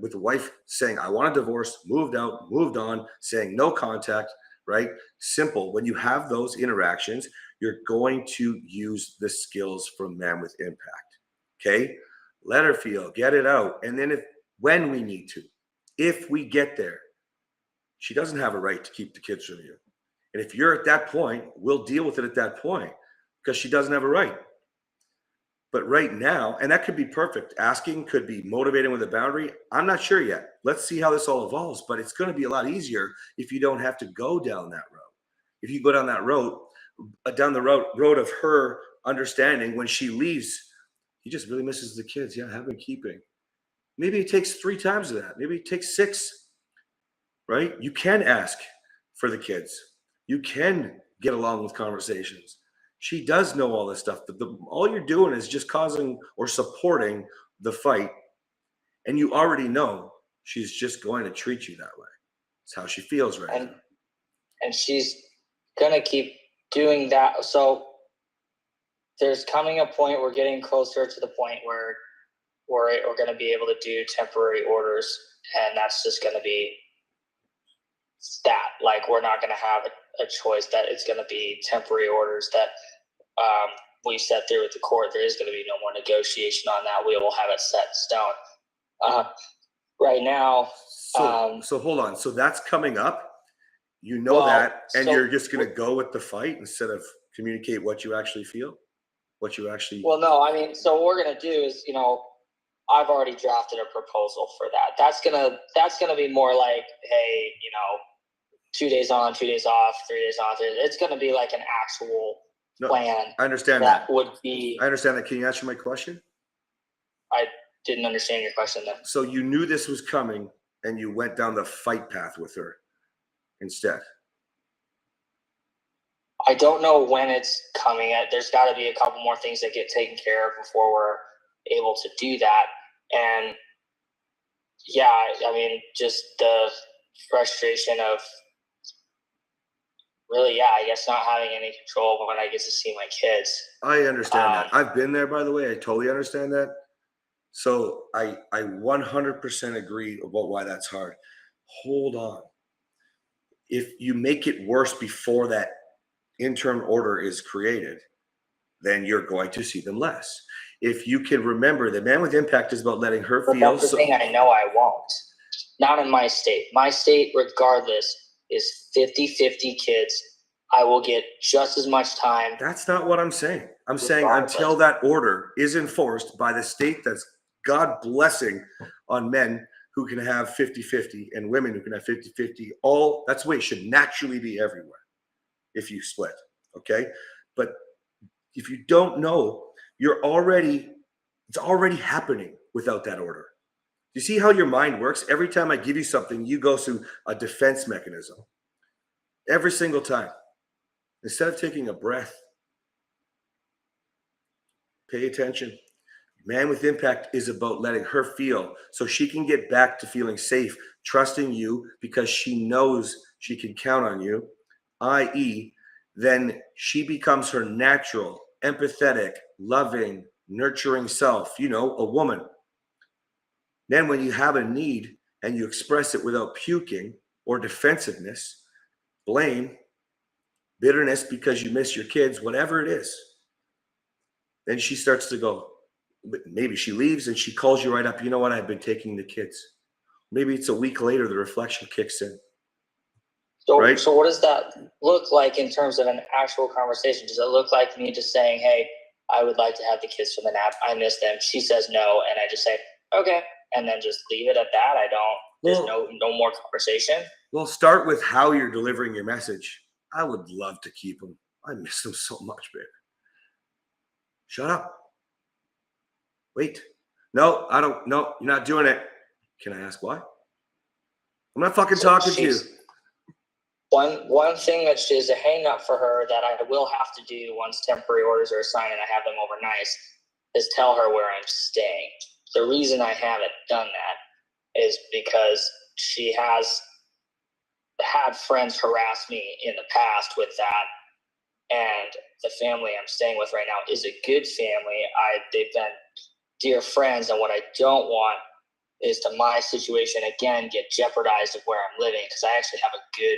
with the wife saying, "I want a divorce," moved out, moved on, saying no contact, right? Simple. When you have those interactions, you're going to use the skills from Man with Impact. Okay, let her feel, get it out, and then when we need to, if we get there, she doesn't have a right to keep the kids from you. And if you're at that point, we'll deal with it at that point because she doesn't have a right. But right now, and that could be perfect. Asking could be motivating with a boundary. I'm not sure yet. Let's see how this all evolves. But it's going to be a lot easier if you don't have to go down that road. If you go down that road, down the road of her understanding when she leaves, he just really misses the kids. Yeah, have been keeping. Maybe it takes 3 times of that. Maybe it takes 6. Right? You can ask for the kids. You can get along with conversations. She does know all this stuff. All you're doing is just causing or supporting the fight. And you already know she's just going to treat you that way. It's how she feels right now. And she's going to keep doing that. So there's coming a point, we're getting closer to the point where we're going to be able to do temporary orders. And that's just going to be that. Like, we're not going to have a choice, that it's going to be temporary orders that we set through with the court. There is going to be no more negotiation on that. We will have it set in stone. Right now. So hold on. So that's coming up. You know that, and you're just going to go with the fight instead of communicate what you actually feel, what you actually. Well, no, I mean, so what we're going to do is, I've already drafted a proposal for that. That's gonna be more like, hey, 2 days on, 2 days off, 3 days on. It's gonna be like an actual plan. I understand that. Would be. I understand that. Can you answer my question? I didn't understand your question then. So you knew this was coming, and you went down the fight path with her instead. I don't know when it's coming. There's got to be a couple more things that get taken care of before we're able to do that. And yeah, I mean, just the frustration of really, I guess not having any control when I get to see my kids. I understand that. I've been there, by the way. I totally understand that. So I 100% agree about why that's hard. Hold on. If you make it worse before that interim order is created, then you're going to see them less. If you can remember, the Man with Impact is about letting her feel. That's the thing I know I won't. Not in my state. My state, regardless, is 50-50 kids. I will get just as much time. That's not what I'm saying. I'm saying until that order is enforced by the state that's God blessing on men who can have 50-50 and women who can have 50-50. That's the way it should naturally be everywhere if you split. Okay. But if you don't know, it's already happening without that order. You see how your mind works? Every time I give you something, you go through a defense mechanism. Every single time. Instead of taking a breath, pay attention. Man with Impact is about letting her feel so she can get back to feeling safe, trusting you because she knows she can count on you, i.e., then she becomes her natural, empathetic, loving, nurturing self, a woman. Then when you have a need and you express it without puking or defensiveness, blame, bitterness because you miss your kids, whatever it is, then she starts to go, maybe she leaves and she calls you right up. You know what? I've been taking the kids. Maybe it's a week later, the reflection kicks in. So, right? So what does that look like in terms of an actual conversation? Does it look like me just saying, hey, I would like to have the kids for the nap. I miss them. She says no. And I just say, okay. And then just leave it at that. There's no more conversation. Well, start with how you're delivering your message. I would love to keep them. I miss them so much, babe. Shut up. Wait. No, I don't. No, you're not doing it. Can I ask why? I'm not fucking talking to you. One thing that is a hang up for her that I will have to do once temporary orders are assigned and I have them overnight is tell her where I'm staying. The reason I haven't done that is because she has had friends harass me in the past with that. And the family I'm staying with right now is a good family. They've been dear friends. And what I don't want is to my situation again get jeopardized of where I'm living, because I actually have a good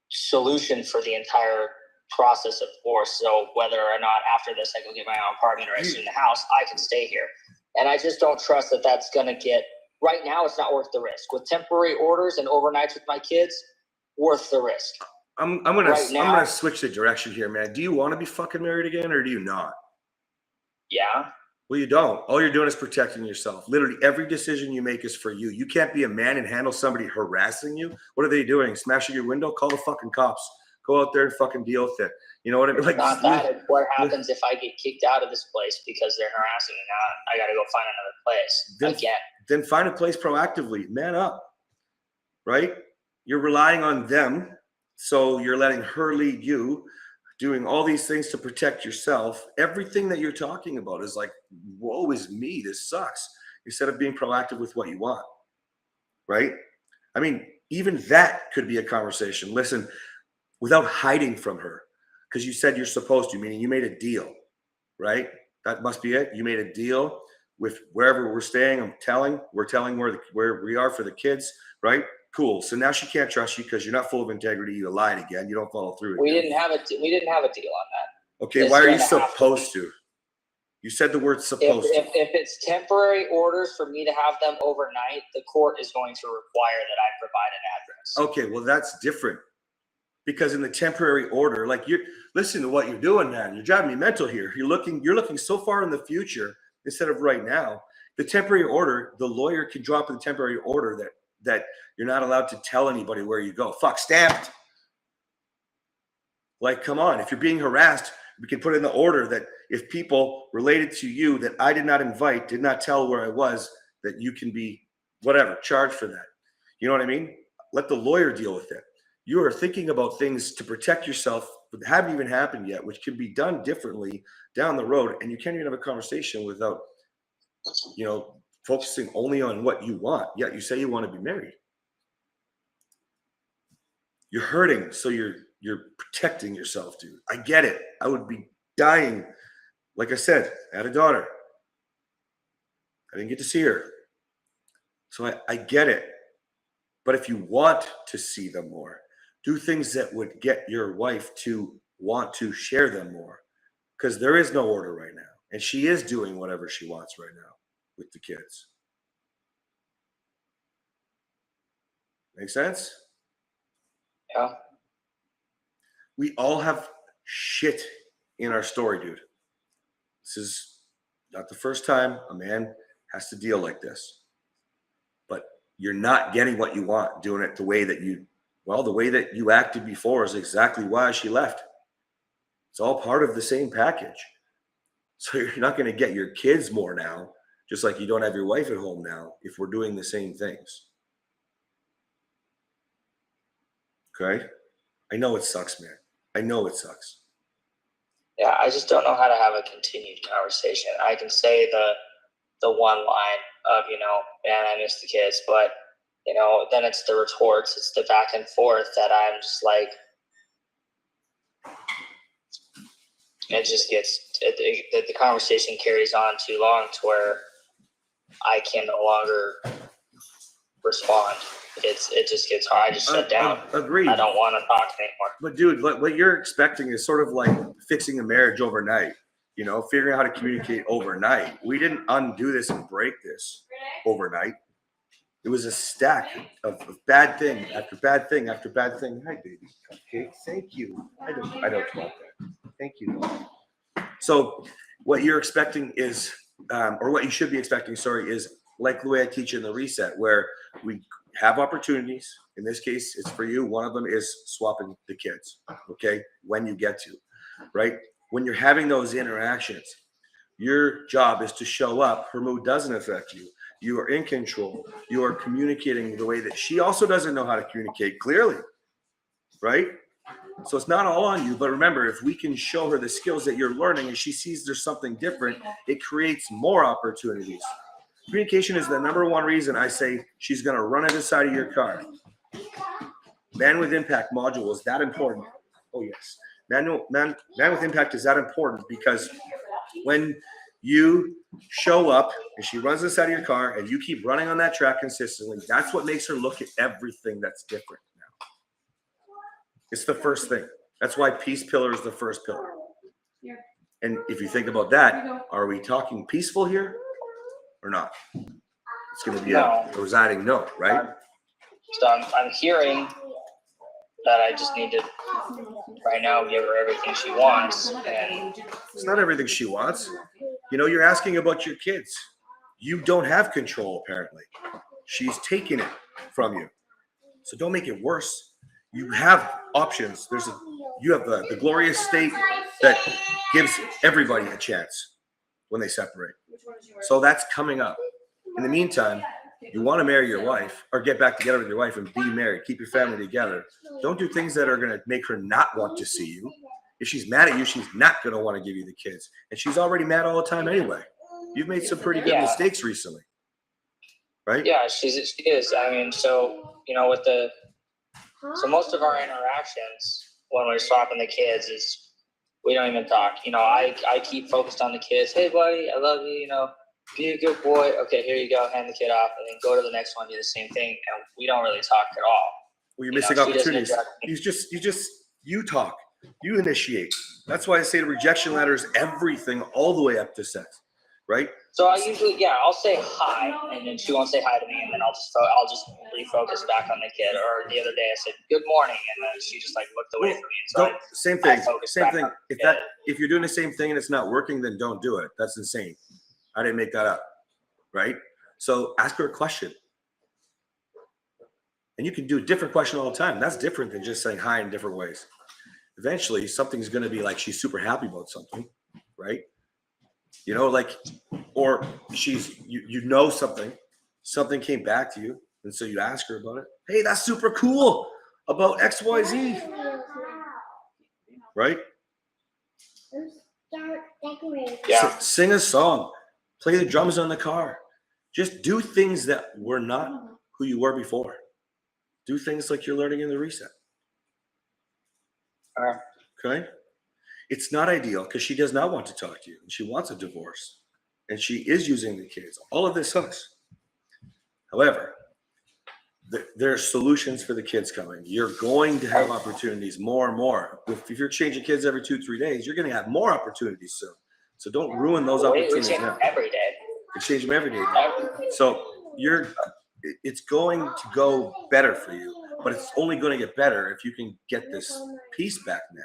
solution for the entire process of divorce. So whether or not after this I go get my own apartment or I sue in the house, I can stay here. And I just don't trust that that's going to get, right now it's not worth the risk. With temporary orders and overnights with my kids, worth the risk. I'm gonna switch the direction here, man. Do you want to be fucking married again or do you not? Yeah. Well, you don't. All you're doing is protecting yourself. Literally every decision you make is for you. You can't be a man and handle somebody harassing you. What are they doing? Smashing your window? Call the fucking cops. Go out there and fucking deal with it. You know what I mean? Like, not that. It's what happens if I get kicked out of this place because they're harassing me. Now I got to go find another place again. Then find a place proactively. Man up, right? You're relying on them. So you're letting her lead you, doing all these things to protect yourself. Everything that you're talking about is like, woe is me, this sucks. Instead of being proactive with what you want, right? I mean, even that could be a conversation. Listen, without hiding from her, because you said you're supposed to, meaning you made a deal, right? That must be it. You made a deal with wherever we're staying. We're telling where we are for the kids, right? Cool. So now she can't trust you because you're not full of integrity. You lied again. You don't follow through. We didn't have a deal on that. Okay, why are you supposed to? You said the word supposed to. If it's temporary orders for me to have them overnight, the court is going to require that I provide an address. Okay, well that's different. Because in the temporary order, like listen to what you're doing, man. You're driving me mental here. You're looking so far in the future instead of right now. The temporary order, the lawyer can drop in the temporary order that you're not allowed to tell anybody where you go. Fuck, stamped. Like, come on. If you're being harassed, we can put in the order that if people related to you that I did not invite, did not tell where I was, that you can be whatever, charged for that. You know what I mean? Let the lawyer deal with it. You are thinking about things to protect yourself that haven't even happened yet, which can be done differently down the road. And you can't even have a conversation without, focusing only on what you want. Yet you say you want to be married. You're hurting, so you're protecting yourself, dude. I get it. I would be dying. Like I said, I had a daughter. I didn't get to see her. So I get it. But if you want to see them more, do things that would get your wife to want to share them more. Because there is no order right now. And she is doing whatever she wants right now with the kids. Make sense? Yeah. We all have shit in our story, dude. This is not the first time a man has to deal like this. But you're not getting what you want, doing it the way that you acted before is exactly why she left. It's all part of the same package. So you're not going to get your kids more now, just like you don't have your wife at home now, if we're doing the same things. Okay? I know it sucks, man. I know it sucks. Yeah, I just don't know how to have a continued conversation. I can say the one line of, man, I miss the kids, but, then it's the retorts, it's the back and forth that I'm just like, it just gets, the conversation carries on too long to where I can no longer respond. It just gets hard. I just shut down. Agreed. I don't want to talk anymore. But dude, what you're expecting is sort of like fixing a marriage overnight. You know, figuring out how to communicate overnight. We didn't undo this and break this overnight. It was a stack of bad thing after bad thing after bad thing. Hi, baby. Okay, thank you. I don't want that. Thank you. So what you're expecting is, or what you should be expecting, sorry, is like the way I teach in the reset, where we have opportunities. In this case, it's for you. One of them is swapping the kids, okay, when you get to, right? When you're having those interactions, your job is to show up. Her mood doesn't affect you. You are in control. You are communicating the way that she also doesn't know how to communicate clearly, right? So it's not all on you, but remember, if we can show her the skills that you're learning and she sees there's something different, it creates more opportunities. Communication is the number one reason I say she's going to run into the side of your car. Man with impact module is that important. Oh, yes. Man with impact is that important because when you show up and she runs inside of your car and you keep running on that track consistently, that's what makes her look at everything that's different now. It's the first thing. That's why peace pillar is the first pillar. And if you think about that, are we talking peaceful here or not? It's going to be a resounding no, right? So I'm hearing that I just need to right now give her everything she wants. And it's not everything she wants. You know, you're asking about your kids. You don't have control, apparently. She's taking it from you. So don't make it worse. You have options. You have the glorious state that gives everybody a chance when they separate. So that's coming up. In the meantime, you want to marry your wife or get back together with your wife and be married. Keep your family together. Don't do things that are going to make her not want to see you. If she's mad at you, she's not going to want to give you the kids. And she's already mad all the time anyway. You've made some pretty good mistakes recently. Right? Yeah, she is. I mean, so, you know, so most of our interactions when we're swapping the kids is we don't even talk. You know, I keep focused on the kids. Hey, buddy, I love you. You know, be a good boy. Okay, here you go. Hand the kid off, and then go to the next one. Do the same thing, and we don't really talk at all. Well, you're missing opportunities. You talk. You initiate. That's why I say the rejection ladder is everything, all the way up to sex, right? So I usually, I'll say hi, and then she won't say hi to me, and then I'll just refocus back on the kid. Or the other day, I said good morning, and then she just like looked away from me. So same thing. If you're doing the same thing and it's not working, then don't do it. That's insane. I didn't make that up, right? So ask her a question, and you can do a different question all the time. That's different than just saying hi in different ways. Eventually, something's going to be like she's super happy about something, right? You know, like, or you know something came back to you, and so you ask her about it. Hey, that's super cool about XYZ, right? Yeah. Sing a song, play the drums on the car. Just do things that were not who you were before. Do things like you're learning in the reset. Okay? It's not ideal because she does not want to talk to you. And she wants a divorce. And she is using the kids. All of this sucks. However, there are solutions for the kids coming. You're going to have opportunities more and more. If you're changing kids every 2-3 days, you're going to have more opportunities soon. So don't ruin those opportunities now. Every day. You change them every day. So it's going to go better for you. But it's only going to get better if you can get this peace back now.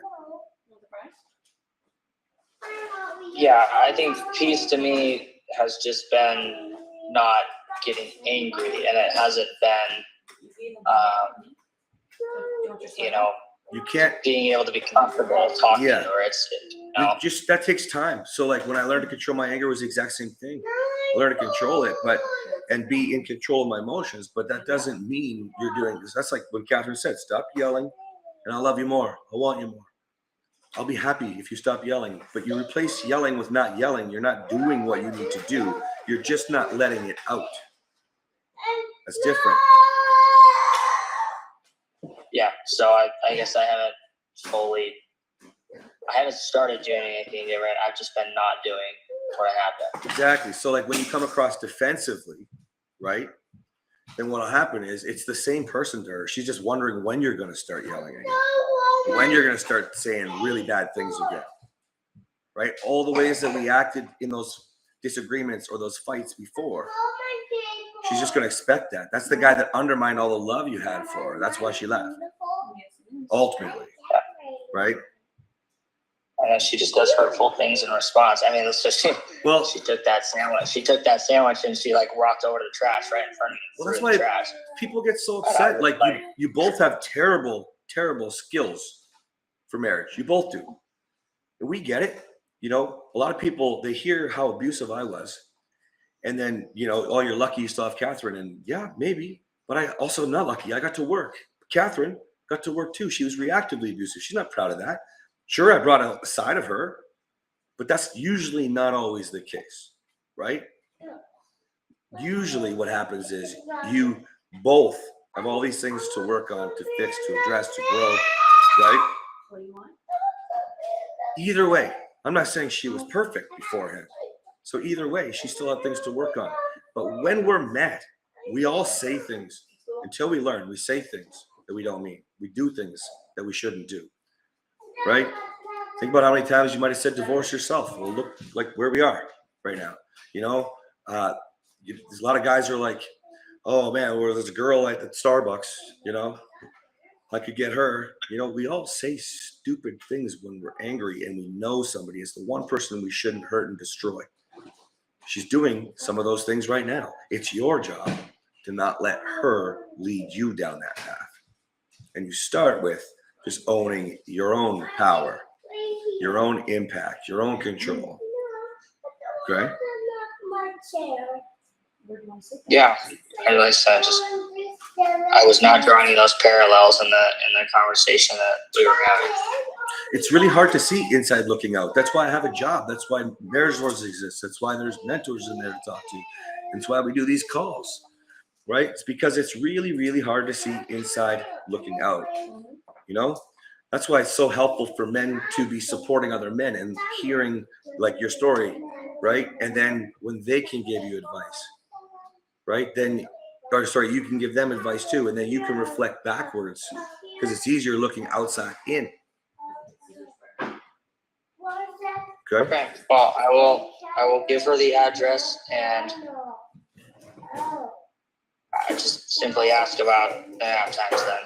Yeah, I think peace to me has just been not getting angry, and it hasn't been, you can't being able to be comfortable talking, or just that takes time. So like when I learned to control my anger, it was the exact same thing. I learned to control it, and be in control of my emotions, but that doesn't mean you're doing this. That's like when Catherine said, stop yelling, and I'll love you more. I want you more. I'll be happy if you stop yelling, but you replace yelling with not yelling. You're not doing what you need to do. You're just not letting it out. That's different. Yeah, so I guess I haven't started doing anything different. I've just been not doing what I have been. Exactly. So like when you come across defensively, right? Then what'll happen is it's the same person to her. She's just wondering when you're going to start yelling again. When you're going to start saying really bad things again. right? All the ways that we acted in those disagreements or those fights before. She's just going to expect that. That's the guy that undermined all the love you had for her. That's why she left. Ultimately, right? She just does hurtful things in response. I mean, it's just Well, she took that sandwich. She took that sandwich and she like walked over to the trash right in front of me. Well, that's why trash. people get so upset. Like you both have terrible skills for marriage. You both do. And we get it. You know, a lot of people, they hear how abusive I was. And then, you know, oh, you're lucky you still have Catherine. And yeah, maybe. But I also am not lucky. I got to work. Catherine got to work too. She was reactively abusive. She's not proud of that. Sure, I brought a side of her, but that's usually not always the case, right? Usually what happens is you both have all these things to work on, to fix, to address, to grow, right? What do you want? Either way, I'm not saying she was perfect beforehand. So either way, she still had things to work on. But when we're mad, we all say things until we learn. We say things that we don't mean. We do things that we shouldn't do, right? Think about how many times you might have said divorce yourself. Well, look like where we are right now. You know, there's a lot of guys who are like, oh man, well, there's a girl at the Starbucks, you know, I could get her. You know, we all say stupid things when we're angry and we know somebody is the one person we shouldn't hurt and destroy. She's doing some of those things right now. It's your job to not let her lead you down that path. And you start with just owning your own power, your own impact, your own control. Okay? Yeah, as I said, just I was not drawing those parallels in the conversation that we were having. It's really hard to see inside looking out. That's why I have a job. That's why marriage wars exist. That's why there's mentors in there to talk to. That's why we do these calls, right? It's because it's really, really hard to see inside looking out. You know, that's why it's so helpful for men to be supporting other men and hearing like your story, right? And then when they can give you advice, right? Then, or sorry, you can give them advice too, and then you can reflect backwards because it's easier looking outside in. Okay. Well, I will give her the address and I just simply ask about the nap times then.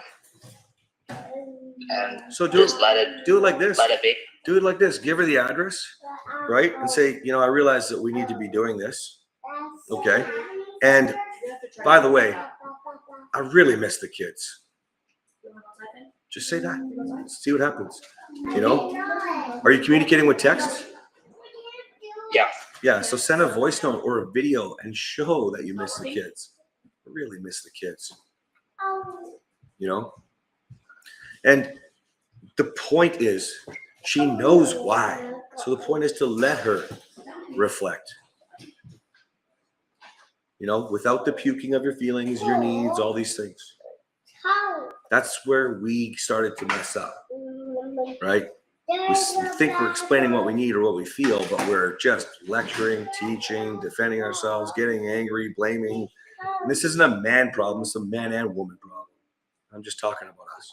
And so do it like this. Let it be. Do it like this. Give her the address, right? And say, you know, I realize that we need to be doing this. Okay. And by the way, I really miss the kids. Just say that. See what happens. You know? Are you communicating with text? Yeah. Yeah. So send a voice note or a video and show that you miss the kids. I really miss the kids. You know? And the point is, she knows why. So the point is to let her reflect. You know, without the puking of your feelings, your needs, all these things. That's where we started to mess up, right? We think we're explaining what we need or what we feel, but we're just lecturing, teaching, defending ourselves, getting angry, blaming. And this isn't a man problem, it's a man and woman problem. I'm just talking about us,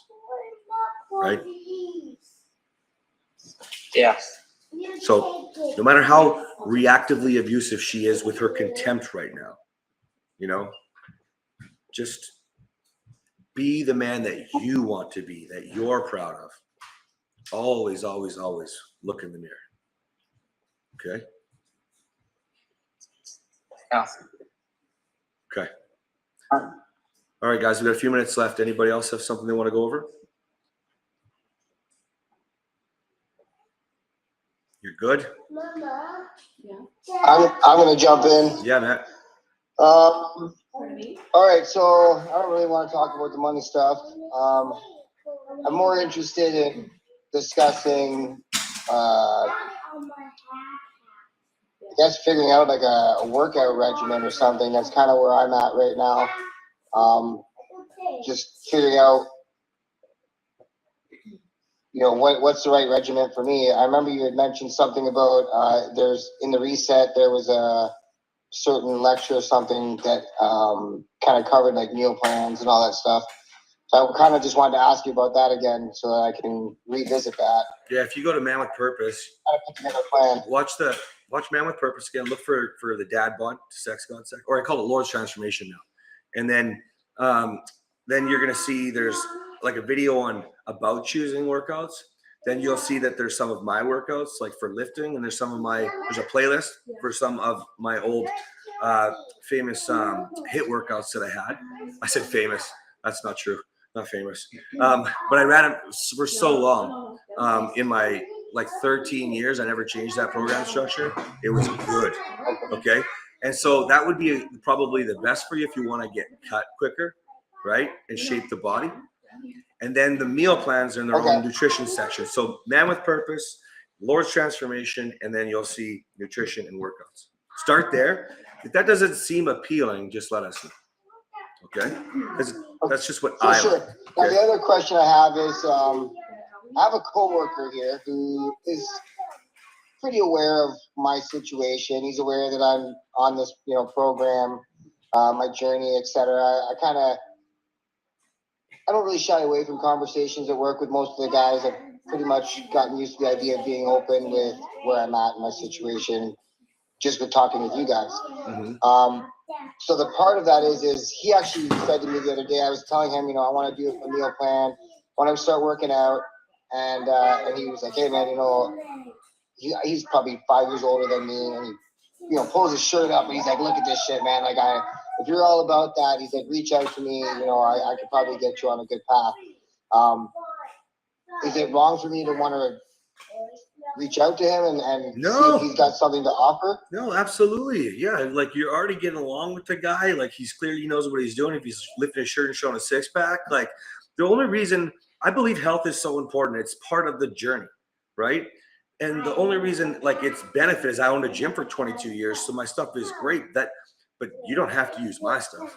right? Yeah. So no matter how reactively abusive she is with her contempt right now, you know, just be the man that you want to be, that you're proud of. Always, always, always look in the mirror. Okay? Yeah. Okay. All right, guys, we got a few minutes left. Anybody else have something they want to go over? You're good? Yeah. I'm going to jump in. Yeah, Matt. All right, so I don't really want to talk about the money stuff. I'm more interested in discussing, I guess, figuring out like a workout regimen or something. That's kind of where I'm at right now. Just figuring out, you know, what's the right regimen for me. I remember you had mentioned something about there's in the reset there was a certain lecture or something that kind of covered like meal plans and all that stuff. So I kind of just wanted to ask you about that again so that I can revisit that. Yeah, if you go to Man with Purpose, trying to put together a plan. Watch Man with Purpose again. Look for the dad bod, sex god sex, or I call it Lord's Transformation now. And then you're gonna see there's like a video on about choosing workouts. Then you'll see that there's some of my workouts like for lifting, and there's a playlist for some of my old famous hit workouts that I had. I said famous. That's not true. Not famous. But I ran it for so long. In my like 13 years, I never changed that program structure. It was good. Okay. And so that would be probably the best for you if you want to get cut quicker, right? And shape the body. And then the meal plans are in their own nutrition section. So Man with Purpose, Lord's Transformation, and then you'll see nutrition and workouts. Start there. If that doesn't seem appealing, just let us know. Okay? Because that's just what I like. Now, the other question I have is, I have a coworker here who is pretty aware of my situation. He's aware that I'm on this, program, my journey, etc. I don't really shy away from conversations at work with most of the guys. I've pretty much gotten used to the idea of being open with where I'm at in my situation, just with talking with you guys. Mm-hmm. So the part of that is he actually said to me the other day, I was telling him, I want to do a meal plan, I want to start working out. And he was like, hey man, he's probably 5 years older than me. And he, pulls his shirt up and he's like, look at this shit, man. Like if you're all about that, he's like, reach out to me. I could probably get you on a good path. Is it wrong for me to want to reach out to him and see if he's got something to offer? No, absolutely. Yeah. Like you're already getting along with the guy. Like he's clearly knows what he's doing. If he's lifting his shirt and showing a six pack, like the only reason I believe health is so important, it's part of the journey, right? And the only reason like its benefit is I owned a gym for 22 years. So my stuff is great but you don't have to use my stuff.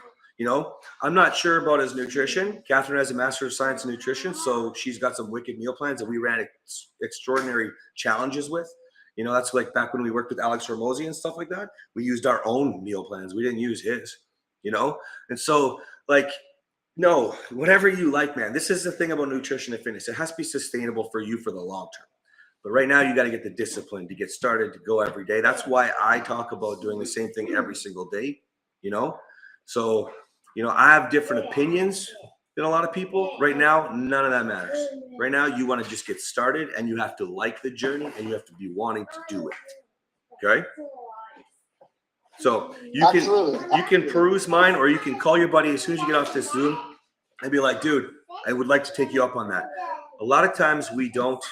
I'm not sure about his nutrition. Catherine has a Master of Science in Nutrition, so she's got some wicked meal plans that we ran extraordinary challenges with. That's like back when we worked with Alex Hormozy and stuff like that. We used our own meal plans. We didn't use his, And so, like, no, whatever you like, man. This is the thing about nutrition and fitness. It has to be sustainable for you for the long term. But right now, you got to get the discipline to get started, to go every day. That's why I talk about doing the same thing every single day, So, I have different opinions than a lot of people. Right now, none of that matters. Right now, you want to just get started and you have to like the journey and you have to be wanting to do it. Okay? So you can peruse mine, or you can call your buddy as soon as you get off this Zoom and be like, dude, I would like to take you up on that. A lot of times we don't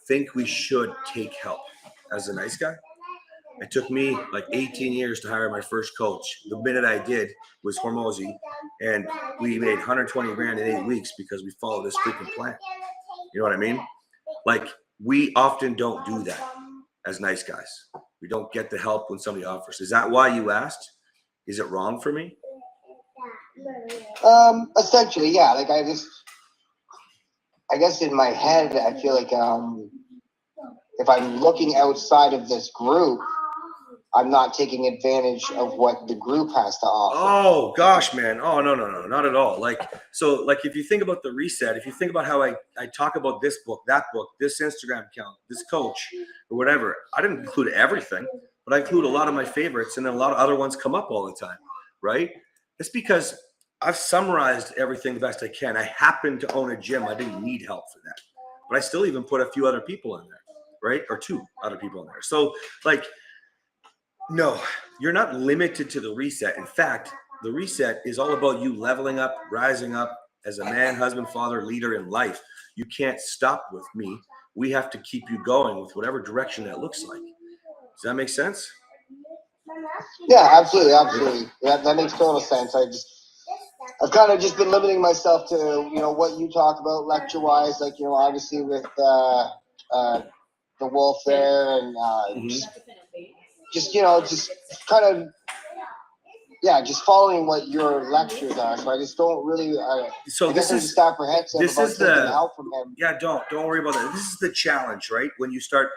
think we should take help as a nice guy. It took me like 18 years to hire my first coach. The minute I did was Hormozy, and we made 120 grand in 8 weeks because we followed this freaking plan. You know what I mean? Like we often don't do that as nice guys. We don't get the help when somebody offers. Is that why you asked? Is it wrong for me? Essentially, yeah. Like I guess in my head, I feel like if I'm looking outside of this group, I'm not taking advantage of what the group has to offer. Oh gosh, man. Oh no, not at all. Like if you think about the reset, if you think about how I talk about this book, that book, this Instagram account, this coach, or whatever, I didn't include everything, but I include a lot of my favorites, and then a lot of other ones come up all the time, right? It's because I've summarized everything the best I can. I happen to own a gym. I didn't need help for that, but I still even put a few other people in there, right? Or 2 other people in there. So like, no, you're not limited to the reset. In fact, the reset is all about you leveling up, rising up as a man, husband, father, leader in life. You can't stop with me. We have to keep you going with whatever direction that looks like. Does that make sense? Yeah, absolutely. That makes total sense. I've kind of just been limiting myself to, what you talk about lecture-wise, like, obviously with the Wolf there and just kind of, just following what your lectures are. So I just don't really, so this is apprehensive about taking help from him. Yeah, don't worry about that. This is the challenge, right? When you start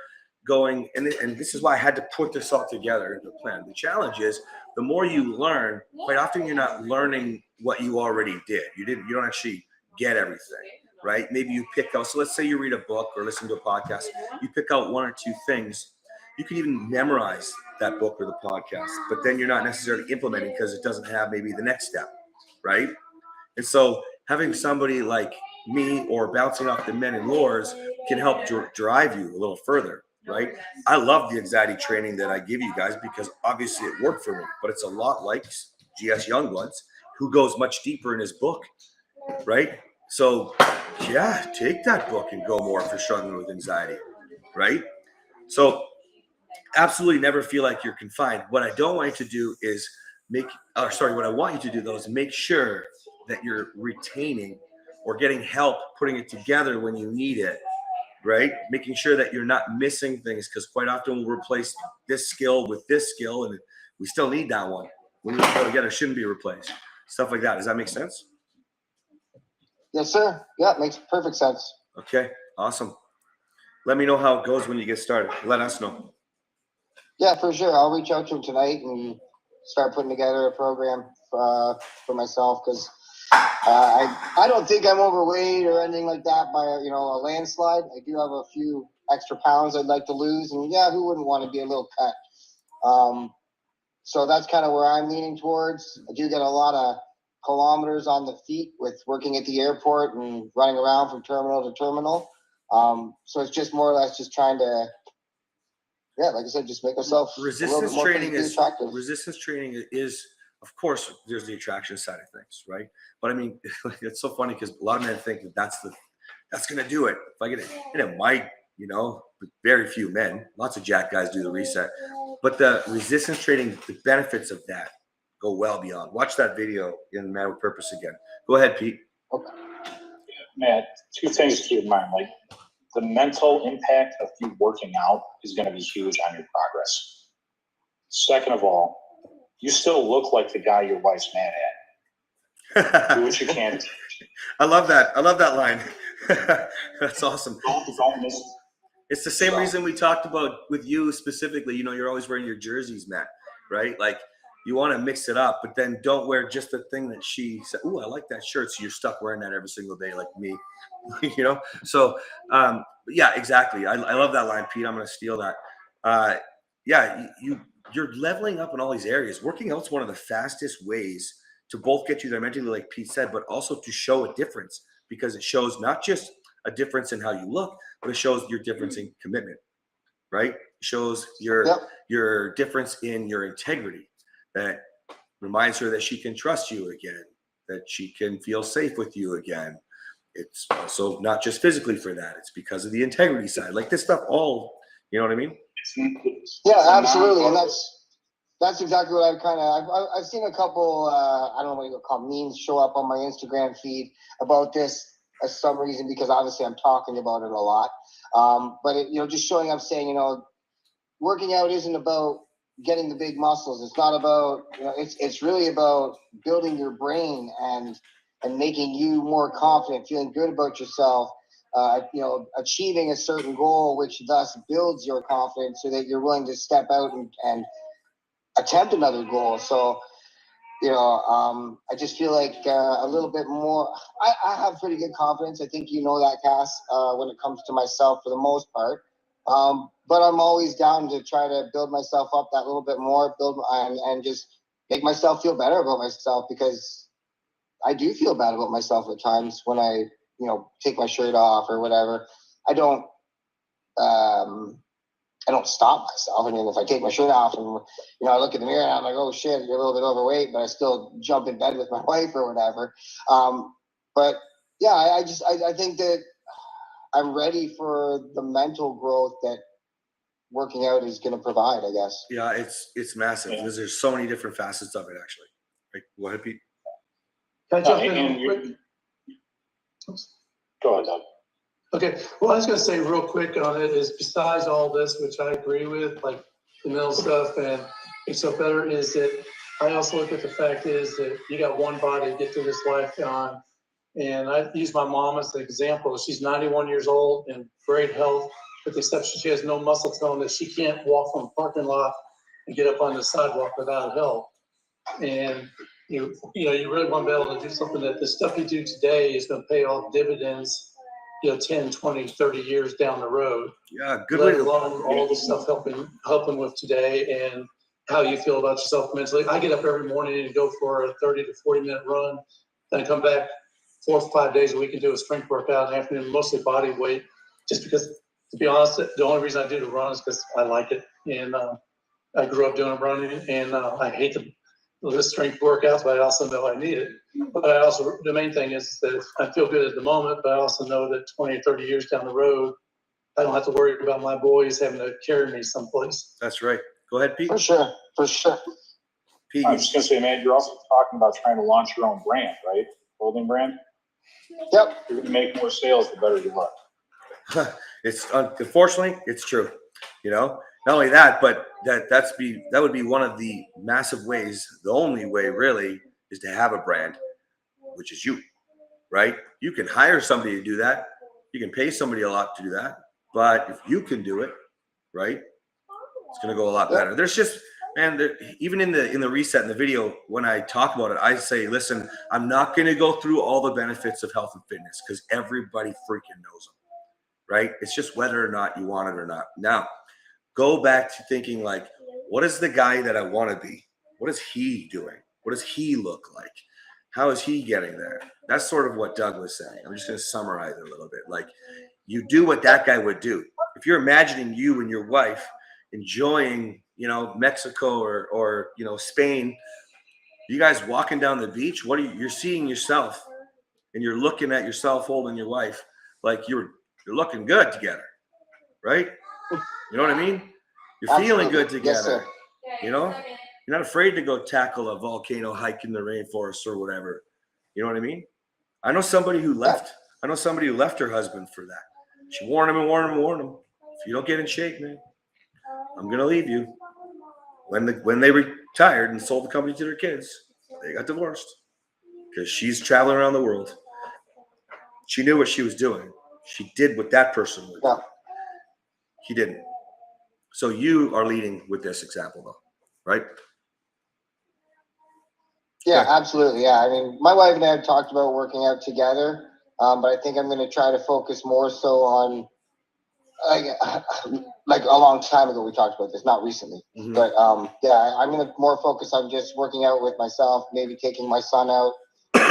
going, and this is why I had to put this all together in the plan. The challenge is the more you learn, quite often you're not learning what you already did. You don't actually get everything. right? Maybe you pick out, so let's say you read a book or listen to a podcast, you pick out 1 or 2 things. You can even memorize that book or the podcast, but then you're not necessarily implementing because it doesn't have maybe the next step, right? And so having somebody like me or bouncing off the men and Lors can help drive you a little further, right? I love the anxiety training that I give you guys because obviously it worked for me, but it's a lot like GS Youngblood's, who goes much deeper in his book, right? So yeah, take that book and go more if you're struggling with anxiety, right? So absolutely never feel like you're confined. What I don't want you to do is what I want you to do though is make sure that you're retaining or getting help putting it together when you need it, right? Making sure that you're not missing things, because quite often we'll replace this skill with this skill and we still need that one. When we go together, it shouldn't be replaced. Stuff like that. Does that make sense? Yes, sir. Yeah, makes perfect sense. Okay, awesome. Let me know how it goes when you get started. Let us know. Yeah, for sure. I'll reach out to him tonight and start putting together a program for myself, because I don't think I'm overweight or anything like that by a landslide. I do have a few extra pounds I'd like to lose, and yeah, who wouldn't want to be a little cut? So that's kind of where I'm leaning towards. I do get a lot of kilometers on the feet with working at the airport and running around from terminal to terminal. So it's just more or less just trying to, yeah, like I said, just make myself resistance training is, of course, there's the attraction side of things, right? But I mean, it's so funny because a lot of men think that that's going to do it. If I get it, and it might, but very few men, lots of jack guys do the reset. But the resistance training, the benefits of that go well beyond. Watch that video in Man with Purpose again. Go ahead, Pete. Okay. Matt, 2 things to keep in mind. Like, the mental impact of you working out is going to be huge on your progress. Second of all, you still look like the guy your wife's mad at. Do what you can. I love that. I love that line. That's awesome. Don't miss it. It's the same reason we talked about with you specifically. You're always wearing your jerseys, Matt, right? Like, you want to mix it up, but then don't wear just the thing that she said, "Ooh, I like that shirt." So you're stuck wearing that every single day, like me, So, yeah, exactly. I love that line, Pete. I'm going to steal that. Yeah, you're leveling up in all these areas. Working out's one of the fastest ways to both get you there mentally, like Pete said, but also to show a difference, because it shows not just a difference in how you look, but it shows your difference in commitment, right? It shows your difference in your integrity. That reminds her that she can trust you again, that she can feel safe with you again. It's also not just physically for that. It's because of the integrity side. Like, this stuff all, you know what I mean? Yeah, absolutely. And that's exactly what I've seen a couple, I don't know what you would call memes show up on my Instagram feed about this for some reason, because obviously I'm talking about it a lot. But just showing up saying, working out isn't about getting the big muscles. It's not about, it's really about building your brain and making you more confident, feeling good about yourself, achieving a certain goal, which thus builds your confidence so that you're willing to step out and attempt another goal. So, I just feel like a little bit more, I have pretty good confidence. I think that, Cass, when it comes to myself for the most part. But I'm always down to try to build myself up that little bit more, and just make myself feel better about myself, because I do feel bad about myself at times when I, take my shirt off or whatever. I don't stop myself. I mean, if I take my shirt off and, I look in the mirror and I'm like, oh shit, you're a little bit overweight, but I still jump in bed with my wife or whatever. But yeah, I think that I'm ready for the mental growth that working out is going to provide, I guess. Yeah, it's massive because there's so many different facets of it, actually. Like, go ahead, Pete. Can I jump in real quick? Go ahead, Doug. Okay, well, I was going to say real quick on it is, besides all this, which I agree with, like the mental stuff and makes yourself better, is that I also look at the fact is that you got one body to get through this life on. And I use my mom as an example. She's 91 years old and great health, with the exception she has no muscle tone, that she can't walk from a parking lot and get up on the sidewalk without help. And you really want to be able to do something that the stuff you do today is going to pay off dividends 10, 20, 30 years down the road. Yeah, good way Let to. alone all the stuff helping with today and how you feel about yourself mentally. I get up every morning and go for a 30 to 40-minute run. Then I come back 4 or 5 days a week and do a strength workout in the afternoon, mostly body weight, just because, to be honest, the only reason I do the run is because I like it. And I grew up doing running, and I hate the strength workouts, but I also know I need it. But the main thing is that I feel good at the moment, but I also know that 20 or 30 years down the road, I don't have to worry about my boys having to carry me someplace. That's right. Go ahead, Pete. For sure. Pete, I was just gonna say, man, you're also talking about trying to launch your own brand, right? Clothing brand. Yep. You're gonna make more sales the better you look. it's unfortunately it's true. You know, not only that, but that would be one of the massive ways. The only way really is to have a brand, which is you, right? You can hire somebody to do that. You can pay somebody a lot to do that. But if you can do it, right, it's going to go a lot better. There's just, man, even in the reset in the video, when I talk about it, I say, listen, I'm not going to go through all the benefits of health and fitness because everybody freaking knows them, right? It's just whether or not you want it or not. Now, go back to thinking like, what is the guy that I want to be? What is he doing? What does he look like? How is he getting there? That's sort of what Doug was saying. I'm just going to summarize it a little bit. Like, you do what that guy would do. If you're imagining you and your wife enjoying, Mexico or Spain, you guys walking down the beach, you're seeing yourself and you're looking at yourself holding your wife like you're looking good together, right? You know what I mean? You're feeling good together. Yes, You're not afraid to go tackle a volcano, hike in the rainforest or whatever. You know what I mean? I know somebody who left her husband for that. She warned him and warned him and warned him. If you don't get in shape, man, I'm gonna leave you. When they retired and sold the company to their kids, they got divorced because she's traveling around the world. She knew what she was doing. She did what that person would do. He didn't. So you are leading with this example, though, right? Yeah, absolutely. Yeah, I mean, my wife and I have talked about working out together, but I think I'm going to try to focus more so on, like a long time ago we talked about this, not recently. Mm-hmm. But yeah, I'm going to more focus on just working out with myself, maybe taking my son out.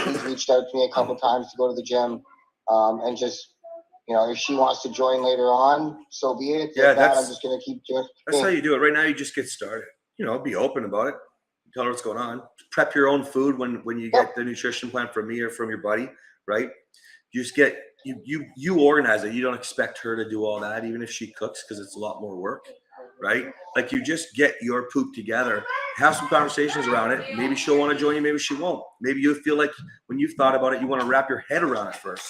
He's reached out to me a couple times to go to the gym, and just, if she wants to join later on, so be it. Yeah, I'm just going to keep doing. That's how you do it. Right now, you just get started. Be open about it. Tell her what's going on. Prep your own food when you get the nutrition plan from me or from your buddy, right? You just get you organize it. You don't expect her to do all that, even if she cooks, because it's a lot more work, right? Like, you just get your poop together, have some conversations around it. Maybe she'll want to join you, maybe she won't. Maybe you feel like when you've thought about it, you want to wrap your head around it first.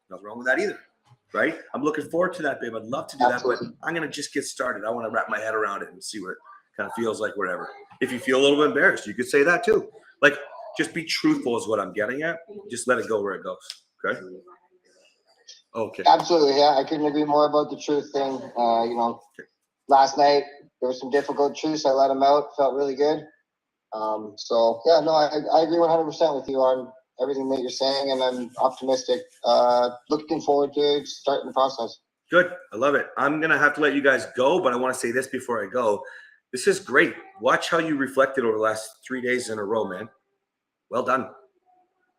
Nothing wrong with that either, right? I'm looking forward to that, babe. I'd love to do that, but I'm gonna just get started. I want to wrap my head around it and see what it kind of feels like, whatever. If you feel a little bit embarrassed, you could say that too. Like, just be truthful is what I'm getting at. Just let it go where it goes. Okay. Okay. Absolutely, yeah. I couldn't agree more about the truth thing. Last night there was some difficult truths. I let them out. Felt really good. So yeah, no, I agree 100% with you on everything that you're saying, and I'm optimistic. Looking forward to starting the process. Good. I love it. I'm gonna have to let you guys go, but I want to say this before I go. This is great. Watch how you reflected over the last 3 days in a row, man. Well done.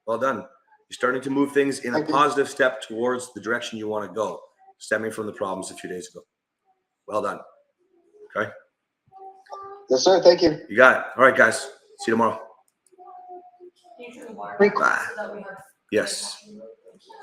Well done. You're starting to move things in a positive step towards the direction you want to go, stemming from the problems a few days ago. Well done. Okay. Yes, sir. Thank you. You got it. All right, guys. See you tomorrow. Bye. Yes.